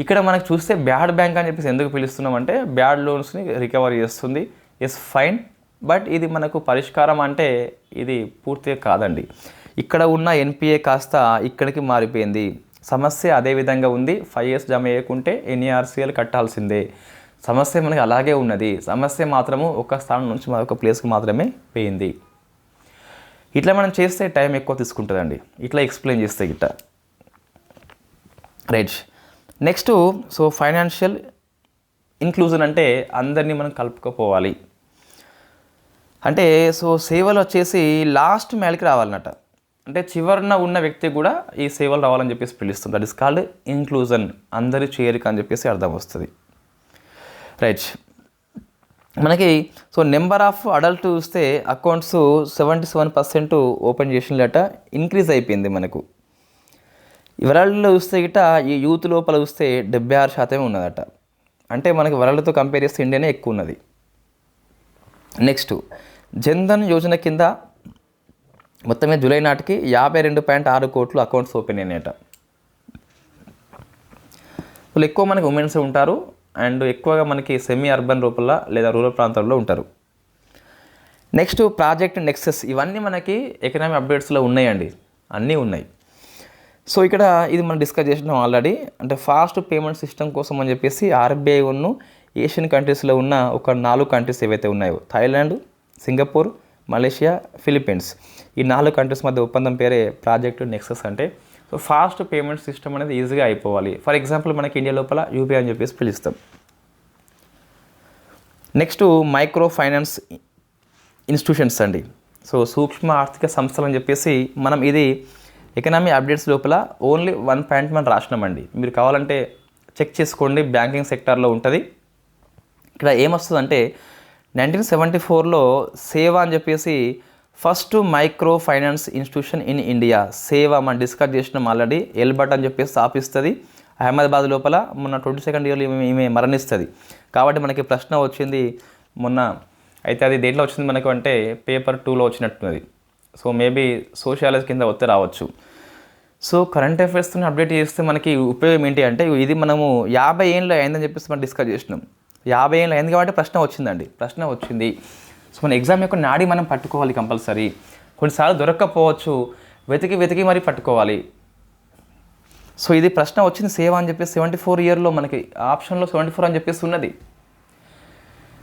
Speaker 1: ఇక్కడ మనకు చూస్తే బ్యాడ్ బ్యాంక్ అని చెప్పేసి ఎందుకు పిలుస్తున్నామంటే బ్యాడ్ లోన్స్ని రికవరీ చేస్తుంది. ఎస్ ఫైన్, బట్ ఇది మనకు పరిష్కారం అంటే ఇది పూర్తిగా కాదండి. ఇక్కడ ఉన్న ఎన్పిఏ కాస్త ఇక్కడికి మారిపోయింది. సమస్య అదే విధంగా ఉంది. 5 ఇయర్స్ జమ చేయకుంటే ఎన్ఈఆర్సీఎల్ కట్టాల్సిందే. సమస్య మనకి అలాగే ఉన్నది. సమస్య మాత్రము ఒక స్థానం నుంచి మరొక ప్లేస్కి మాత్రమే పోయింది. ఇట్లా మనం చేస్తే టైం ఎక్కువ తీసుకుంటుందండి. ఇట్లా ఎక్స్ప్లెయిన్ చేస్తే గిట్ట. Right. Next so financial inclusion అంటే అందరినీ మనం కలుపుకోపోవాలి. అంటే సో సేవలు వచ్చేసి లాస్ట్ మైల్కి రావాలన్నట. అంటే చివరన ఉన్న వ్యక్తి కూడా ఈ సేవలు రావాలని చెప్పేసి పిలుస్తుంది. దట్ ఇస్ కాల్డ్ ఇన్క్లూజన్, అందరి చేరిక అని చెప్పేసి అర్థం వస్తుంది. రైట్. మనకి సో నెంబర్ ఆఫ్ అడల్ట్ చూస్తే అకౌంట్స్ 77% ఓపెన్ చేసిన లేట ఇంక్రీజ్ అయిపోయింది మనకు. వరల్డ్లో చూస్తే గిట్ట ఈ యూత్ లోపల చూస్తే 76% ఉన్నదట. అంటే మనకి వరల్డ్తో కంపేర్ చేస్తే ఇండియానే ఎక్కువ ఉన్నది. నెక్స్ట్ జన్ధన్ యోజన కింద మొత్తమే జూలై నాటికి 52.6 కోట్లు అకౌంట్స్ ఓపెన్ అయినాయట. వాళ్ళు ఎక్కువ మనకి ఉమెన్స్ ఉంటారు అండ్ ఎక్కువగా మనకి సెమీ అర్బన్ రూపంలో లేదా రూరల్ ప్రాంతాల్లో ఉంటారు. నెక్స్ట్ ప్రాజెక్ట్ నెక్సెస్, ఇవన్నీ మనకి ఎకనామిక్ అప్డేట్స్లో ఉన్నాయండి, అన్నీ ఉన్నాయి. సో ఇక్కడ ఇది మనం డిస్కస్ చేసినాం ఆల్రెడీ. అంటే ఫాస్ట్ పేమెంట్ సిస్టమ్ కోసం అని చెప్పేసి ఆర్బీఐ ఉన్న ఏషియన్ కంట్రీస్లో ఉన్న ఒక 4 కంట్రీస్ ఏవైతే ఉన్నాయో థాయిలాండ్, సింగపూర్, మలేషియా, ఫిలిప్పీన్స్, ఈ 4 కంట్రీస్ మధ్య ఒప్పందం పేరే ప్రాజెక్ట్ నెక్సెస్. అంటే సో ఫాస్ట్ పేమెంట్ సిస్టమ్ అనేది ఈజీగా అయిపోవాలి. ఫర్ ఎగ్జాంపుల్ మనకి ఇండియా లోపల యూపీఐ అని చెప్పేసి పిలుస్తాం. నెక్స్ట్ మైక్రో ఫైనాన్స్ ఇన్స్టిట్యూషన్స్ అండి. సో సూక్ష్మ ఆర్థిక సంస్థలు అని చెప్పేసి మనం ఇది ఎకనామిక్ అప్డేట్స్ లోపల ఓన్లీ 1 పాయింట్ మనం రాసినామండి. మీరు కావాలంటే చెక్ చేసుకోండి, బ్యాంకింగ్ సెక్టార్లో ఉంటుంది. ఇక్కడ ఏమొస్తుందంటే 1974లో సేవా అని చెప్పేసి first micro finance institution in India, సేవా మనం డిస్కస్ చేసినాం ఆల్రెడీ. ఎల్బర్ట్ అని చెప్పేసి స్థాపిస్తుంది అహ్మదాబాద్ లోపల. మొన్న 22nd ఇయర్లో ఈమె మరణిస్తుంది. కాబట్టి మనకి ప్రశ్న వచ్చింది మొన్న, అయితే అది దేంట్లో వచ్చింది మనకు అంటే పేపర్ 2లో వచ్చినట్టున్నది. సో మేబీ సోషియాలజీ కింద వస్తే రావచ్చు. సో కరెంట్ అఫైర్స్తో అప్డేట్ చేస్తే మనకి ఉపయోగం ఏంటి అంటే ఇది మనము 50 ఏళ్ళు అయిందని చెప్పేసి మనం డిస్కస్ చేసినాం. 50 ఏళ్ళు అయింది కాబట్టి ప్రశ్న వచ్చిందండి, ప్రశ్న వచ్చింది. సో మన ఎగ్జామ్ యొక్క నాడి మనం పట్టుకోవాలి కంపల్సరీ. కొన్నిసార్లు దొరక్కపోవచ్చు, వెతికి మరి పట్టుకోవాలి. సో ఇది ప్రశ్న వచ్చింది సేవ అని చెప్పేసి 74 ఇయర్లో మనకి ఆప్షన్లో 74 అని చెప్పేసి ఉన్నది.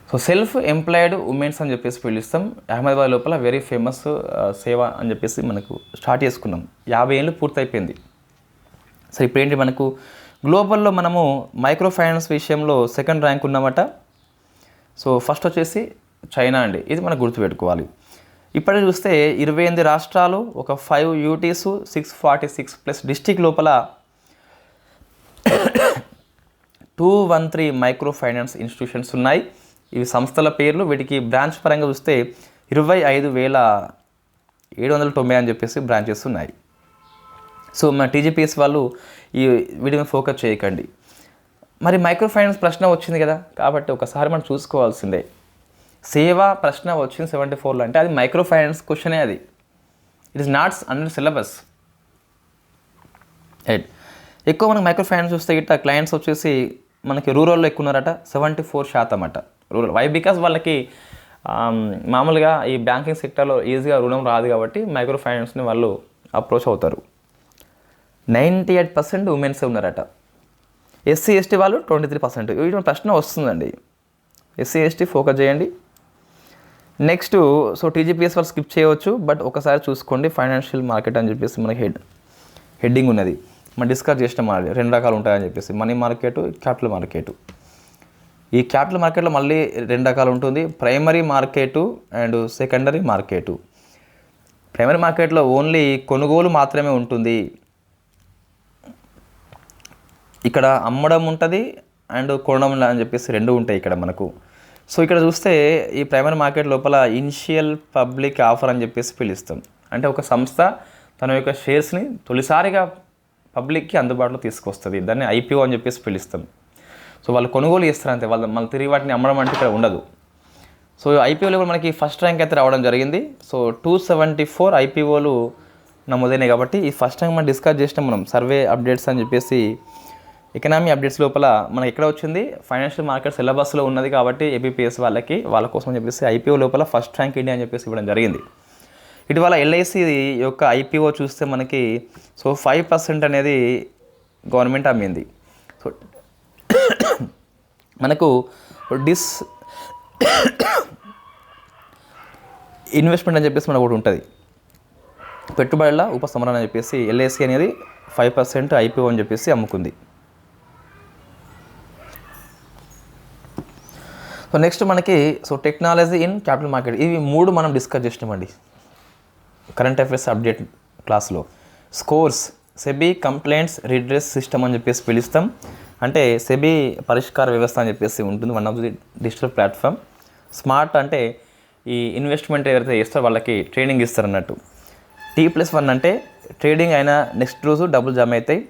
Speaker 1: సో సెల్ఫ్ ఎంప్లాయిడ్ ఉమెన్స్ అని చెప్పేసి పిలుస్తాం. అహ్మదాబాద్ లోపల వెరీ ఫేమస్ సేవ అని చెప్పేసి మనకు స్టార్ట్ చేసుకున్నాం. 50 ఏళ్ళు పూర్తయిపోయింది. సో ఇప్పుడు ఏంటి మనకు గ్లోబల్లో మనము మైక్రో ఫైనాన్స్ విషయంలో 2nd ర్యాంక్ ఉన్నామట. సో ఫస్ట్ వచ్చేసి చైనా అండి, ఇది మనం గుర్తుపెట్టుకోవాలి. ఇప్పటికి చూస్తే 28 రాష్ట్రాలు, ఒక 5 యూటీస్, 646+ డిస్టిక్ లోపల 213 మైక్రో ఫైనాన్స్ ఇన్స్టిట్యూషన్స్ ఉన్నాయి. ఇవి సంస్థల పేర్లు. వీటికి బ్రాంచ్ పరంగా చూస్తే 25,790 అని చెప్పేసి బ్రాంచెస్ ఉన్నాయి. సో మన టీజీపీఎస్ వాళ్ళు వీటి మీద ఫోకస్ చేయకండి. మరి మైక్రో ఫైనాన్స్ ప్రశ్న వచ్చింది కదా, కాబట్టి ఒకసారి మనం చూసుకోవాల్సిందే. సేవా ప్రశ్న వచ్చింది 74లో అంటే అది మైక్రో ఫైనాన్స్ క్వశ్చనే, అది it is not under syllabus. Right. ఎక్కువ మనకి మైక్రో ఫైనాన్స్ చూస్తే గిట్ట క్లయింట్స్ వచ్చేసి మనకి రూరల్లో ఎక్కువ ఉన్నారట, 74% అట రూరల్. వై? బికాస్ వాళ్ళకి మామూలుగా ఈ బ్యాంకింగ్ సెక్టర్లో ఈజీగా రుణం రాదు కాబట్టి మైక్రో ఫైనాన్స్ని వాళ్ళు అప్రోచ్ అవుతారు. 98% ఉమెన్సే ఉన్నారట. ఎస్సీ ఎస్టీ వాళ్ళు 23%. ఇటువంటి ప్రశ్న వస్తుందండి. ఎస్సీ ఎస్టీ ఫోకస్ చేయండి. నెక్స్ట్ సో టీజీపీఎస్ వాళ్ళు స్కిప్ చేయవచ్చు, బట్ ఒకసారి చూసుకోండి. ఫైనాన్షియల్ మార్కెట్ అని చెప్పేసి మనకి హెడ్డింగ్ ఉన్నది. మనం డిస్కస్ చేసిన మాట 2 రకాలు ఉంటాయని చెప్పేసి, మనీ మార్కెట్, క్యాపిటల్ మార్కెట్. ఈ క్యాపిటల్ మార్కెట్లో మళ్ళీ 2 రకాలు ఉంటుంది, primary market and secondary market. Primary మార్కెట్లో ఓన్లీ కొనుగోలు మాత్రమే ఉంటుంది, ఇక్కడ అమ్మడం ఉంటుంది అండ్ కొనడం అని చెప్పేసి 2 ఉంటాయి ఇక్కడ మనకు. సో ఇక్కడ చూస్తే ఈ ప్రైమరీ మార్కెట్ లోపల ఇనిషియల్ పబ్లిక్ ఆఫర్ అని చెప్పేసి పిలుస్తాం. అంటే ఒక సంస్థ తన యొక్క షేర్స్ని తొలిసారిగా పబ్లిక్కి అందుబాటులో తీసుకొస్తుంది, దాన్ని ఐపీఓ అని చెప్పేసి పిలుస్తాం. సో వాళ్ళు కొనుగోలు చేస్తారు అంతే, వాళ్ళు మళ్ళీ తిరిగి వాటిని అమ్మడం అంటే ఇక్కడ ఉండదు. సో ఐపీఓలో కూడా మనకి ఫస్ట్ ర్యాంక్ అయితే రావడం జరిగింది. సో 274 ఐపీఓలు నమోదైనాయి. కాబట్టి ఈ ఫస్ట్ ర్యాంక్ మనం డిస్కస్ చేసినాం మనం సర్వే అప్డేట్స్ అని చెప్పేసి. ఎకనామీ అప్డేట్స్ లోపల మనకి ఎక్కడ వచ్చింది, ఫైనాన్షియల్ మార్కెట్ సిలబస్లో ఉన్నది కాబట్టి ఏబీపీఎస్ వాళ్ళ కోసం అని చెప్పేసి ఐపీఓ లోపల ఫస్ట్ ర్యాంక్ ఇండియా అని చెప్పేసి ఇవ్వడం జరిగింది. ఇటీవల ఎల్ఐసి యొక్క ఐపీఓ చూస్తే మనకి సో 5% అనేది గవర్నమెంట్ అమ్మింది. సో మనకు ఇన్వెస్ట్మెంట్ అని చెప్పేసి మనకు ఒకటి ఉంటుంది, పెట్టుబడుల ఉపసంహరణ అని చెప్పేసి ఎల్ఐసి అనేది 5% ఐపీఓ అని చెప్పేసి అమ్ముకుంది. సో నెక్స్ట్ మనకి so technology in capital market, ఇవి 3 మనం డిస్కస్ చేసినామండి కరెంట్ అఫైర్స్ అప్డేట్ క్లాస్లో. Scores, SEBI complaints redress system అని చెప్పేసి పిలుస్తాం. అంటే సెబీ పరిష్కార వ్యవస్థ అని చెప్పేసి ఉంటుంది, one of the digital platform. Smart అంటే ఈ ఇన్వెస్ట్మెంట్ ఎవరైతే చేస్తారో వాళ్ళకి ట్రైనింగ్ ఇస్తారు అన్నట్టు. T+1 అంటే ట్రేడింగ్ అయినా నెక్స్ట్ రోజు డబ్బులు జమ అవుతాయి.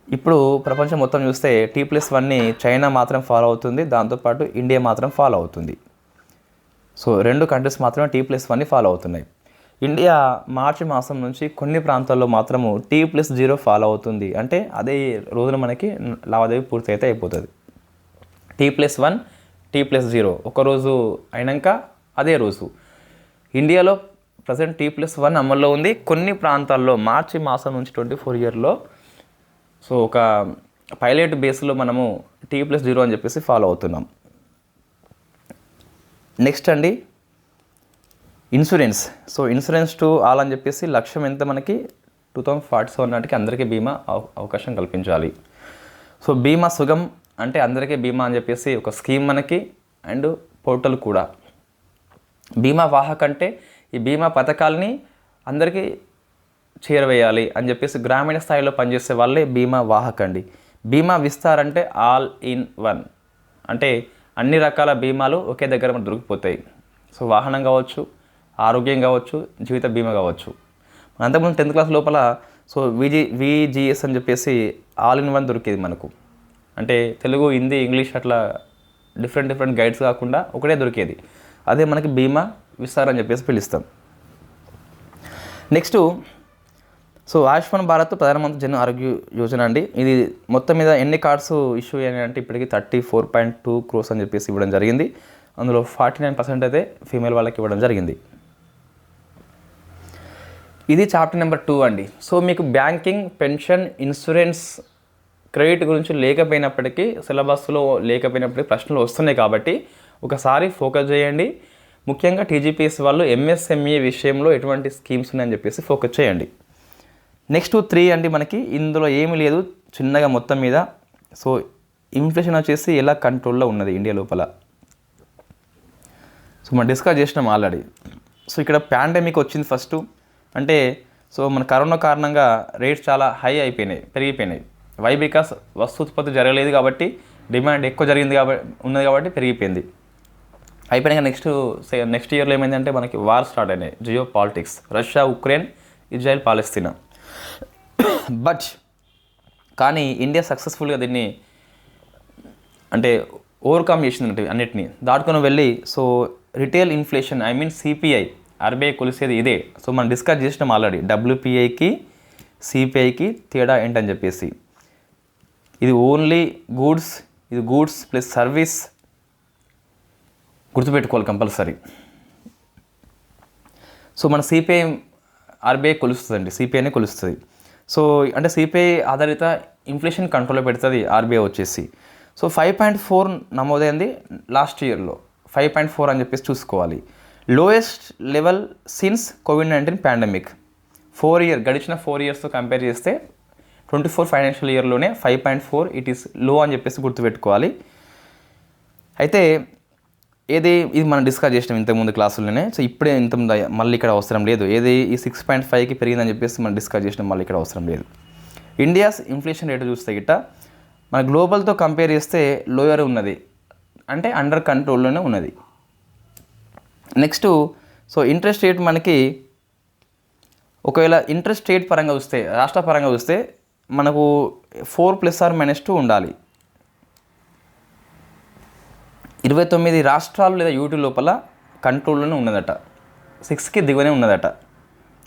Speaker 1: ఇప్పుడు ప్రపంచం మొత్తం చూస్తే T+1ని చైనా మాత్రం ఫాలో అవుతుంది, దాంతోపాటు ఇండియా మాత్రం ఫాలో అవుతుంది. సో 2 కంట్రీస్ మాత్రమే T+1ని ఫాలో అవుతున్నాయి. ఇండియా మార్చి మాసం నుంచి కొన్ని ప్రాంతాల్లో మాత్రము T+0 ఫాలో అవుతుంది. అంటే అదే రోజున మనకి లావాదేవీ పూర్తి అయితే అయిపోతుంది. T+1 T+0 ఒకరోజు అయినాక అదే రోజు. ఇండియాలో ప్రజెంట్ T+1 అమల్లో ఉంది. కొన్ని ప్రాంతాల్లో మార్చి మాసం నుంచి 24 ఇయర్లో సో ఒక పైలట్ బేస్లో మనము T+0 అని చెప్పేసి ఫాలో అవుతున్నాం. నెక్స్ట్ అండి insurance. So insurance to all అని చెప్పేసి లక్ష్యం ఎంత మనకి 2047 నాటికి అందరికీ బీమా అవకాశం కల్పించాలి. సో బీమా సుగం అంటే అందరికీ బీమా అని చెప్పేసి ఒక స్కీమ్ మనకి అండ్ పోర్టల్ కూడా. బీమా వాహక్ అంటే ఈ బీమా పథకాలని అందరికీ చేరవేయాలి అని చెప్పేసి గ్రామీణ స్థాయిలో పనిచేసే వాళ్ళే బీమా వాహక్ అండి. బీమా విస్తార్ అంటే ఆల్ ఇన్ వన్, అంటే అన్ని రకాల బీమాలు ఒకే దగ్గర మనకు దొరికిపోతాయి. సో వాహనం కావచ్చు, ఆరోగ్యం కావచ్చు, జీవిత బీమా కావచ్చు. అంతకుముందు 10th క్లాస్ లోపల సో విజిఎస్ అని చెప్పేసి ఆల్ ఇన్ వన్ దొరికేది మనకు. అంటే తెలుగు, హిందీ, ఇంగ్లీష్ అట్లా డిఫరెంట్ గైడ్స్ కాకుండా ఒకటే దొరికేది. అదే మనకి బీమా విస్తార్ అని చెప్పేసి పిలుస్తాం. నెక్స్ట్ సో ఆయుష్మాన్ భారత్ ప్రధానమంత్రి జన్ ఆరోగ్య యోజన అండి. ఇది మొత్తం మీద ఎన్ని కార్డ్స్ ఇష్యూ అయ్యాయి అంటే ఇప్పటికి 34.2 crores అని చెప్పేసి ఇవ్వడం జరిగింది. అందులో 49% అయితే ఫీమేల్ వాళ్ళకి ఇవ్వడం జరిగింది. ఇది చాప్టర్ నెంబర్ 2 అండి. సో మీకు బ్యాంకింగ్, పెన్షన్, ఇన్సూరెన్స్, క్రెడిట్ గురించి లేకపోయినప్పటికీ సిలబస్లో లేకపోయినప్పటికీ ప్రశ్నలు వస్తున్నాయి కాబట్టి ఒకసారి ఫోకస్ చేయండి. ముఖ్యంగా టీజీపీఎస్ వాళ్ళు ఎంఎస్ఎంఈ విషయంలో ఎటువంటి స్కీమ్స్ ఉన్నాయని చెప్పేసి ఫోకస్ చేయండి. నెక్స్ట్ 3 అండి మనకి ఇందులో ఏమీ లేదు చిన్నగా మొత్తం మీద. సో ఇన్ఫ్లేషన్ వచ్చేసి ఎలా కంట్రోల్లో ఉన్నది ఇండియా లోపల. సో మనం డిస్కస్ చేసినాం ఆల్రెడీ. సో ఇక్కడ పాండమిక్ వచ్చింది ఫస్ట్. అంటే సో మన కరోనా కారణంగా రేట్స్ చాలా హై పెరిగిపోయినాయి. వై? బికాస్ వస్తు ఉత్పత్తి జరగలేదు కాబట్టి డిమాండ్ ఎక్కువ ఉన్నది కాబట్టి పెరిగిపోయింది. అయిపోయినాక నెక్స్ట్ ఇయర్లో ఏమైందంటే మనకి వార్ స్టార్ట్ అయినాయి, geopolitics, Russia, Ukraine, Israel, Palestine. కానీ ఇండియా సక్సెస్ఫుల్గా దీన్ని అంటే ఓవర్కమ్ చేసింది అన్నిటిని దాటుకొని వెళ్ళి so retail inflation I mean CPI RBI కొలిసేది ఇదే. సో మనం డిస్కస్ చేసినాం ఆల్రెడీ డబ్ల్యూపీఐకి సిపిఐకి తేడా ఏంటని చెప్పేసి. ఇది ఓన్లీ గూడ్స్, ఇది గూడ్స్ ప్లస్ సర్వీస్ గుర్తుపెట్టుకోవాలి కంపల్సరీ. సో మన సిపిఐ ఆర్బీఐ కొలుస్తుందండి, సిపిఐనే కొలుస్తుంది. సో అంటే సిపిఐ ఆధారిత ఇన్ఫ్లేషన్ కంట్రోల్లో పెడుతుంది ఆర్బీఐ వచ్చేసి. సో 5.4 నమోదైంది లాస్ట్ ఇయర్లో, 5.4 అని చెప్పేసి చూసుకోవాలి. Lowest level since COVID-19 pandemic. గడిచిన 4 ఇయర్స్తో కంపేర్ చేస్తే 24 ఫైనాన్షియల్ ఇయర్లోనే 5.4 ఇట్ ఈస్ లో అని చెప్పేసి గుర్తుపెట్టుకోవాలి. అయితే ఇది మనం డిస్కస్ చేసినాం ఇంతకుముందు క్లాసుల్లోనే. సో ఇప్పుడే మళ్ళీ ఇక్కడ అవసరం లేదు. ఈ 6.5కి పెరిగిందని చెప్పేసి మనం డిస్కస్ చేసినాం, మళ్ళీ ఇక్కడ అవసరం లేదు. ఇండియాస్ ఇన్ఫ్లేషన్ రేటు చూస్తే గిట్ట మన గ్లోబల్తో కంపేర్ చేస్తే లోయర్ ఉన్నది, అంటే అండర్ కంట్రోల్లోనే ఉన్నది. నెక్స్ట్ సో ఇంట్రెస్ట్ రేట్ మనకి ఒకవేళ ఇంట్రెస్ట్ రేట్ పరంగా చూస్తే, రాష్ట్ర పరంగా చూస్తే మనకు 4+or-2 ఉండాలి. 29 రాష్ట్రాలు లేదా యూటీ లోపల కంట్రోల్లోనే ఉన్నదట, 6కి దిగువనే ఉన్నదట.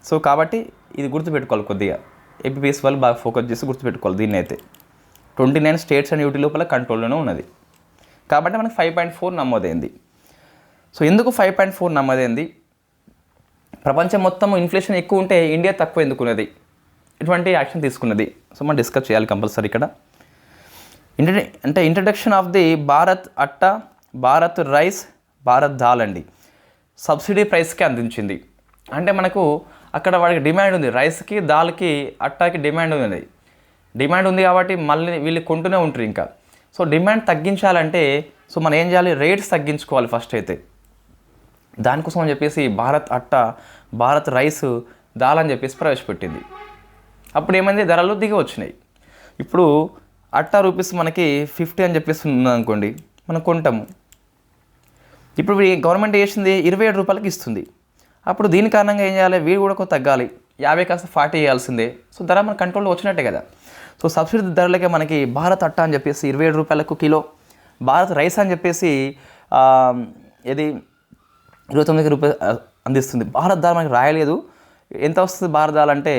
Speaker 1: సో కాబట్టి ఇది గుర్తుపెట్టుకోవాలి కొద్దిగా, ఏపీపీఎస్ వాళ్ళు బాగా ఫోకస్ చేసి గుర్తుపెట్టుకోవాలి దీన్ని. అయితే 29 స్టేట్స్ అండ్ యూటీ లోపల కంట్రోల్లోనే ఉన్నది కాబట్టి మనకి 5.4 నమోదైంది. సో ఎందుకు 5.4 నమోదైంది? ప్రపంచం మొత్తం ఇన్ఫ్లేషన్ ఎక్కువ ఉంటే ఇండియా తక్కువ ఎందుకున్నది, ఇటువంటి యాక్షన్ తీసుకున్నది. సో మనం డిస్కస్ చేయాలి కంపల్సరీ ఇక్కడ. ఇంట్రడక్షన్ ఆఫ్ ది భారత్ అట్ట, భారత్ రైస్, భారత్ దాల్ అండి సబ్సిడీ ప్రైస్కి అందించింది. అంటే మనకు అక్కడ వాడికి డిమాండ్ ఉంది, రైస్కి దాల్కి అట్టాకి డిమాండ్ ఉంది కాబట్టి మళ్ళీ వీళ్ళు కొంటూనే ఉంటారు ఇంకా. సో డిమాండ్ తగ్గించాలంటే సో మనం ఏం చేయాలి, రేట్స్ తగ్గించుకోవాలి ఫస్ట్ అయితే. దానికోసం అని చెప్పేసి భారత్ అట్ట, భారత్ రైస్, దాల్ అని చెప్పేసి ప్రవేశపెట్టింది. అప్పుడు ఏమైంది, ధరలు దిగి వచ్చినాయి. ఇప్పుడు అట్టా రూపీస్ మనకి 50 అని చెప్పేసి ఉందనుకోండి, మనం కొంటాము. ఇప్పుడు గవర్నమెంట్ చేసింది 27 రూపాయలకి ఇస్తుంది. అప్పుడు దీని కారణంగా ఏం చేయాలి, వీడు కూడా కొంత తగ్గాలి, 50 కాస్త 40 వేయాల్సిందే. సో ధర మన కంట్రోల్లో వచ్చినట్టే కదా. సో సబ్సిడీ ధరలకే మనకి భారత్ అట్ట అని చెప్పేసి 27 రూపాయలకు కిలో, భారత్ రైస్ అని చెప్పేసి ఇది 29 రూపాయలు అందిస్తుంది. భారత్ దాల్ మనకి రాయలేదు, ఎంత వస్తుంది భారత్ దాల్ అంటే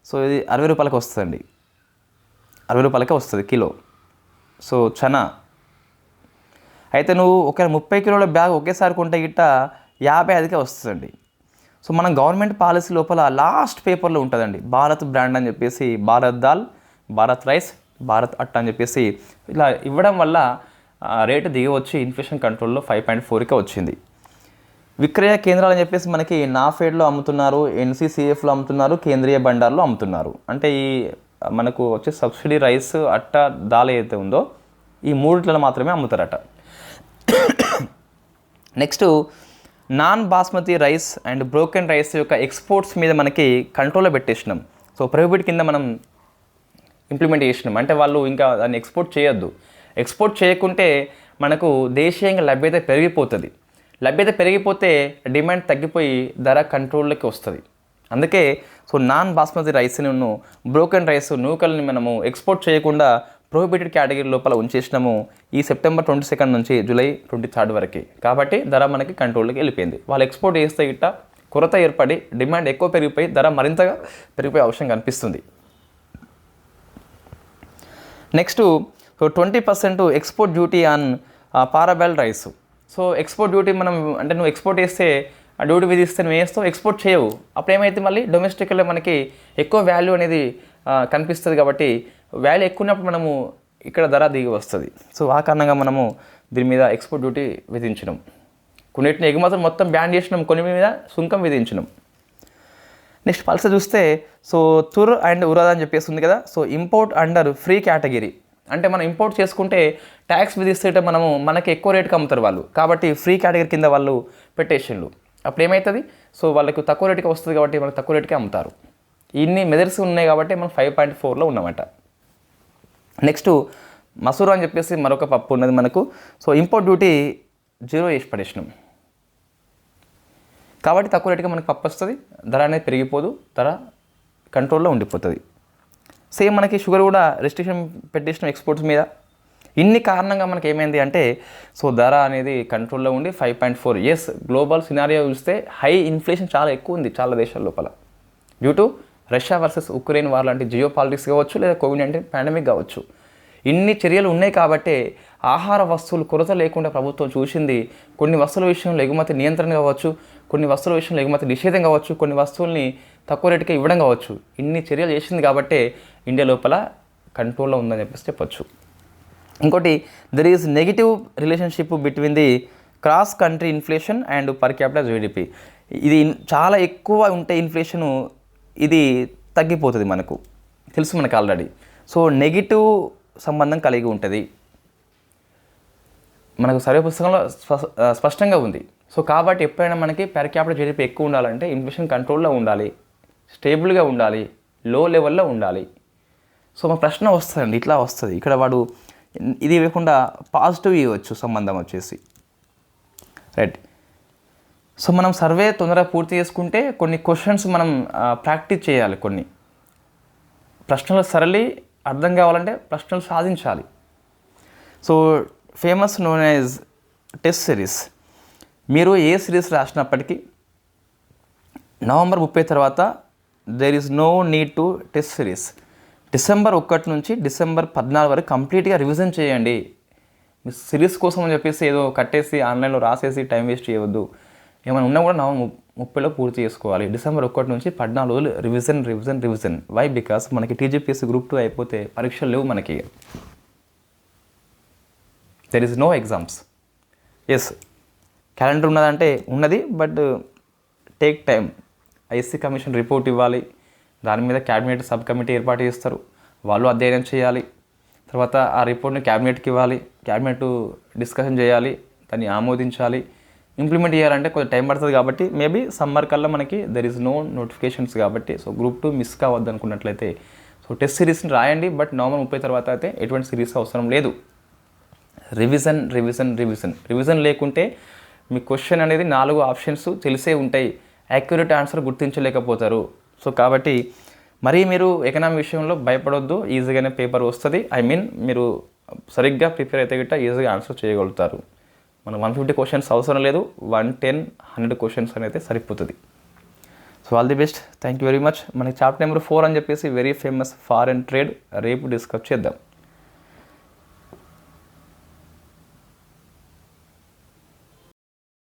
Speaker 1: సో ఇది 60 రూపాయలకి వస్తుందండి, 60 రూపాయలకే వస్తుంది కిలో. సో చనా అయితే నువ్వు ఒక 30 కిలోల బ్యాగ్ ఒకేసారి కొంటే గిట్ట 55కే వస్తుందండి. సో మనం గవర్నమెంట్ పాలసీ లోపల లాస్ట్ పేపర్లో ఉంటుందండి భారత్ బ్రాండ్ అని చెప్పేసి, భారత్ దాల్, భారత్ రైస్, భారత్ అట్ట అని చెప్పేసి ఇలా ఇవ్వడం వల్ల రేటు దిగి వచ్చి ఇన్ఫ్లేషన్ కంట్రోల్లో 5.4కే వచ్చింది. విక్రయ కేంద్రాలు అని చెప్పేసి మనకి నాఫెడ్లో అమ్ముతున్నారు, ఎన్సీసీఎఫ్లో అమ్ముతున్నారు, కేంద్రీయ బండార్లో అమ్ముతున్నారు. అంటే ఈ మనకు వచ్చే సబ్సిడీ రైస్, అట్ట, దాల్ ఏదైతే ఉందో ఈ మూడిట్లలో మాత్రమే అమ్ముతారట. Next non basmati rice and broken rice యొక్క ఎక్స్పోర్ట్స్ మీద మనకి కంట్రోల్లో పెట్టేసినాం. సో ప్రోహిబిట్ కింద మనం ఇంప్లిమెంట్ చేసినాం, అంటే వాళ్ళు ఇంకా దాన్ని ఎక్స్పోర్ట్ చేయొద్దు. ఎక్స్పోర్ట్ చేయకుంటే మనకు దేశీయంగా లభ్యత పెరిగిపోతుంది, లభ్యత పెరిగిపోతే డిమాండ్ తగ్గిపోయి ధర కంట్రోల్లోకి వస్తుంది. అందుకే సో నాన్ బాస్మతి రైస్ని బ్రోకెన్ రైస్, నూకల్ని మనము ఎక్స్పోర్ట్ చేయకుండా ప్రోహిబిటెడ్ కేటగిరీ లోపల ఉంచేసినాము ఈ సెప్టెంబర్ 22 నుంచి జూలై 23 వరకు. కాబట్టి ధర మనకి కంట్రోల్లోకి వెళ్ళిపోయింది. వాళ్ళు ఎక్స్పోర్ట్ చేస్తే గిట్ట కొరత ఏర్పడి డిమాండ్ ఎక్కువ పెరిగిపోయి ధర మరింతగా పెరిగిపోయే అవసరం కనిపిస్తుంది. Next so 20% export duty on parboiled rice. So export duty మనం అంటే నువ్వు ఎక్స్పోర్ట్ చేస్తే ఆ డ్యూటీ విధిస్తే నువ్వు వేస్తావు, ఎక్స్పోర్ట్ చేయవు. అప్పుడు ఏమైతే మళ్ళీ డొమెస్టిక్లో మనకి ఎక్కువ వాల్యూ అనేది కనిపిస్తుంది. కాబట్టి వాల్యూ ఎక్కువ ఉన్నప్పుడు మనము ఇక్కడ ధర దిగి వస్తుంది. సో ఆ కారణంగా మనము దీని మీద ఎక్స్పోర్ట్ డ్యూటీ విధించినాం. కొన్నిటిని ఎగుమతులు మొత్తం బ్యాన్ చేసినాం, కొన్ని మీద సుంకం విధించినాం. నెక్స్ట్ పల్సర్ చూస్తే సో తుర్ అండ్ ఉరాద్ అని చెప్పేసి ఉంది కదా. So import under free category, అంటే మనం ఇంపోర్ట్ చేసుకుంటే ట్యాక్స్ విధిస్తే మనకి ఎక్కువ రేటుకి అమ్ముతారు వాళ్ళు, కాబట్టి ఫ్రీ కేటగిరీ కింద వాళ్ళు పెట్టేసిండ్రు. అప్పుడు ఏమవుతుంది, సో వాళ్ళకి తక్కువ రేటుకి వస్తుంది కాబట్టి మనకు తక్కువ రేటుకి అమ్ముతారు. ఇన్ని మెజర్స్ ఉన్నాయి కాబట్టి మనం 5.4లో ఉన్నామట. నెక్స్ట్ మసూర్ అని చెప్పేసి మరొక పప్పు ఉన్నది మనకు. సో ఇంపోర్ట్ డ్యూటీ 0 చేసి పడేసినాం కాబట్టి తక్కువ రేటుగా మనకు పప్పు వస్తుంది, ధర అనేది పెరిగిపోదు, ధర కంట్రోల్లో ఉండిపోతుంది. సేమ్ మనకి షుగర్ కూడా రెస్ట్రిక్షన్ పెట్టేసినాం ఎక్స్పోర్ట్స్ మీద. ఇన్ని కారణంగా మనకి ఏమైంది అంటే సో ధర అనేది కంట్రోల్లో ఉండి 5.4. ఎస్, గ్లోబల్ సినారియో చూస్తే హై ఇన్ఫ్లేషన్ చాలా ఎక్కువ ఉంది చాలా దేశాల లోపల due to Russia versus Ukraine war లాంటి జియో పాలిటిక్స్ కావచ్చు, లేదా కోవిడ్-19 పాండమిక్ కావచ్చు. ఇన్ని చర్యలు ఉన్నాయి కాబట్టే ఆహార వస్తువులు కొరత లేకుండా ప్రభుత్వం చూసింది. కొన్ని వస్తువుల విషయంలో ఎగుమతి నియంత్రణ కావచ్చు, కొన్ని వస్తువుల విషయంలో ఎగుమతి నిషేధం కావచ్చు, కొన్ని వస్తువుల్ని తక్కువ రేటుకే ఇవ్వడం కావచ్చు. ఇన్ని చర్యలు చేసింది కాబట్టే ఇండియా లోపల కంట్రోల్లో ఉందని చెప్పొచ్చు. ఇంకోటి, there is negative relationship between the cross country inflation and per capital GDP. ఇది చాలా ఎక్కువ ఉంటే ఇన్ఫ్లేషను ఇది తగ్గిపోతుంది, మనకు తెలుసు మనకు ఆల్రెడీ. సో నెగిటివ్ సంబంధం కలిగి ఉంటుంది, మనకు సర్వే పుస్తకంలో స్పష్టంగా ఉంది. సో కాబట్టి ఎప్పుడైనా మనకి పర్ క్యాపిటల్ జీడిపి ఎక్కువ ఉండాలంటే ఇన్ఫ్లేషన్ కంట్రోల్లో ఉండాలి, స్టేబుల్గా ఉండాలి, లో లెవెల్లో ఉండాలి. సో మా ప్రశ్న వస్తుందండి, ఇట్లా వస్తుంది. ఇక్కడ వాడు ఇది ఇవ్వకుండా పాజిటివ్ ఇవ్వచ్చు సంబంధం వచ్చేసి, రైట్. సో మనం సర్వే తొందరగా పూర్తి చేసుకుంటే కొన్ని క్వశ్చన్స్ మనం ప్రాక్టీస్ చేయాలి. కొన్ని ప్రశ్నలు సరళి అర్థం కావాలంటే ప్రశ్నలు సాధించాలి. So famous known as test series. మీరు ఏ సిరీస్ రాసినప్పటికీ నవంబర్ 30 తర్వాత there is no need to test series. December 1 నుంచి డిసెంబర్ 14 వరకు కంప్లీట్గా రివిజన్ చేయండి. మీ సిరీస్ కోసం అని చెప్పేసి ఏదో కట్టేసి ఆన్లైన్లో రాసేసి టైం వేస్ట్ చేయవద్దు. ఏమైనా ఉన్నా కూడా నవంబర్ 30లో పూర్తి చేసుకోవాలి. డిసెంబర్ 1 నుంచి 14 రోజులు revision revision revision. Why? Because మనకి టీజీపీఎస్సీ గ్రూప్ 2 అయిపోతే పరీక్షలు లేవు మనకి. There is no exams. Yes, calendar ఉన్నదంటే ఉన్నది, బట్ టేక్ టైం. ఐసీ కమిషన్ రిపోర్ట్ ఇవ్వాలి, దాని మీద క్యాబినెట్ సబ్ కమిటీ ఏర్పాటు చేస్తారు, వాళ్ళు అధ్యయనం చేయాలి, తర్వాత ఆ రిపోర్ట్ని క్యాబినెట్కి ఇవ్వాలి, క్యాబినెట్ డిస్కషన్ చేయాలి, దాన్ని ఆమోదించాలి, ఇంప్లిమెంట్ చేయాలంటే కొంచెం టైం పడుతుంది. కాబట్టి మేబీ సమ్మర్ కల్లా మనకి దెర్ ఈజ్ నో నోటిఫికేషన్స్ కాబట్టి సో గ్రూప్ 2 మిస్ కావద్దు అనుకున్నట్లయితే సో టెస్ట్ సిరీస్ని రాయండి. బట్ నవంబర్ 30 తర్వాత అయితే ఎటువంటి సిరీస్ అవసరం లేదు. రివిజన్ రివిజన్ రివిజన్ రివిజన్ లేకుంటే మీ క్వశ్చన్ అనేది 4 ఆప్షన్స్ తెలిసే ఉంటాయి, యాక్యురేట్ ఆన్సర్ గుర్తించలేకపోతారు. సో కాబట్టి మరీ మీరు ఎకనామీ విషయంలో భయపడొద్దు, ఈజీగానే పేపర్ వస్తుంది. మీరు సరిగ్గా ప్రిపేర్ అయితే గిట్ట ఈజీగా ఆన్సర్ చేయగలుగుతారు. మనం 150 క్వశ్చన్స్ అవసరం లేదు, 110, 100 క్వశ్చన్స్ అనేది సరిపోతుంది. So all the best, thank you very much. మనకి చాప్టర్ నెంబర్ 4 అని చెప్పేసి వెరీ ఫేమస్ ఫారెన్ ట్రేడ్ రేపు డిస్కస్ చేద్దాం.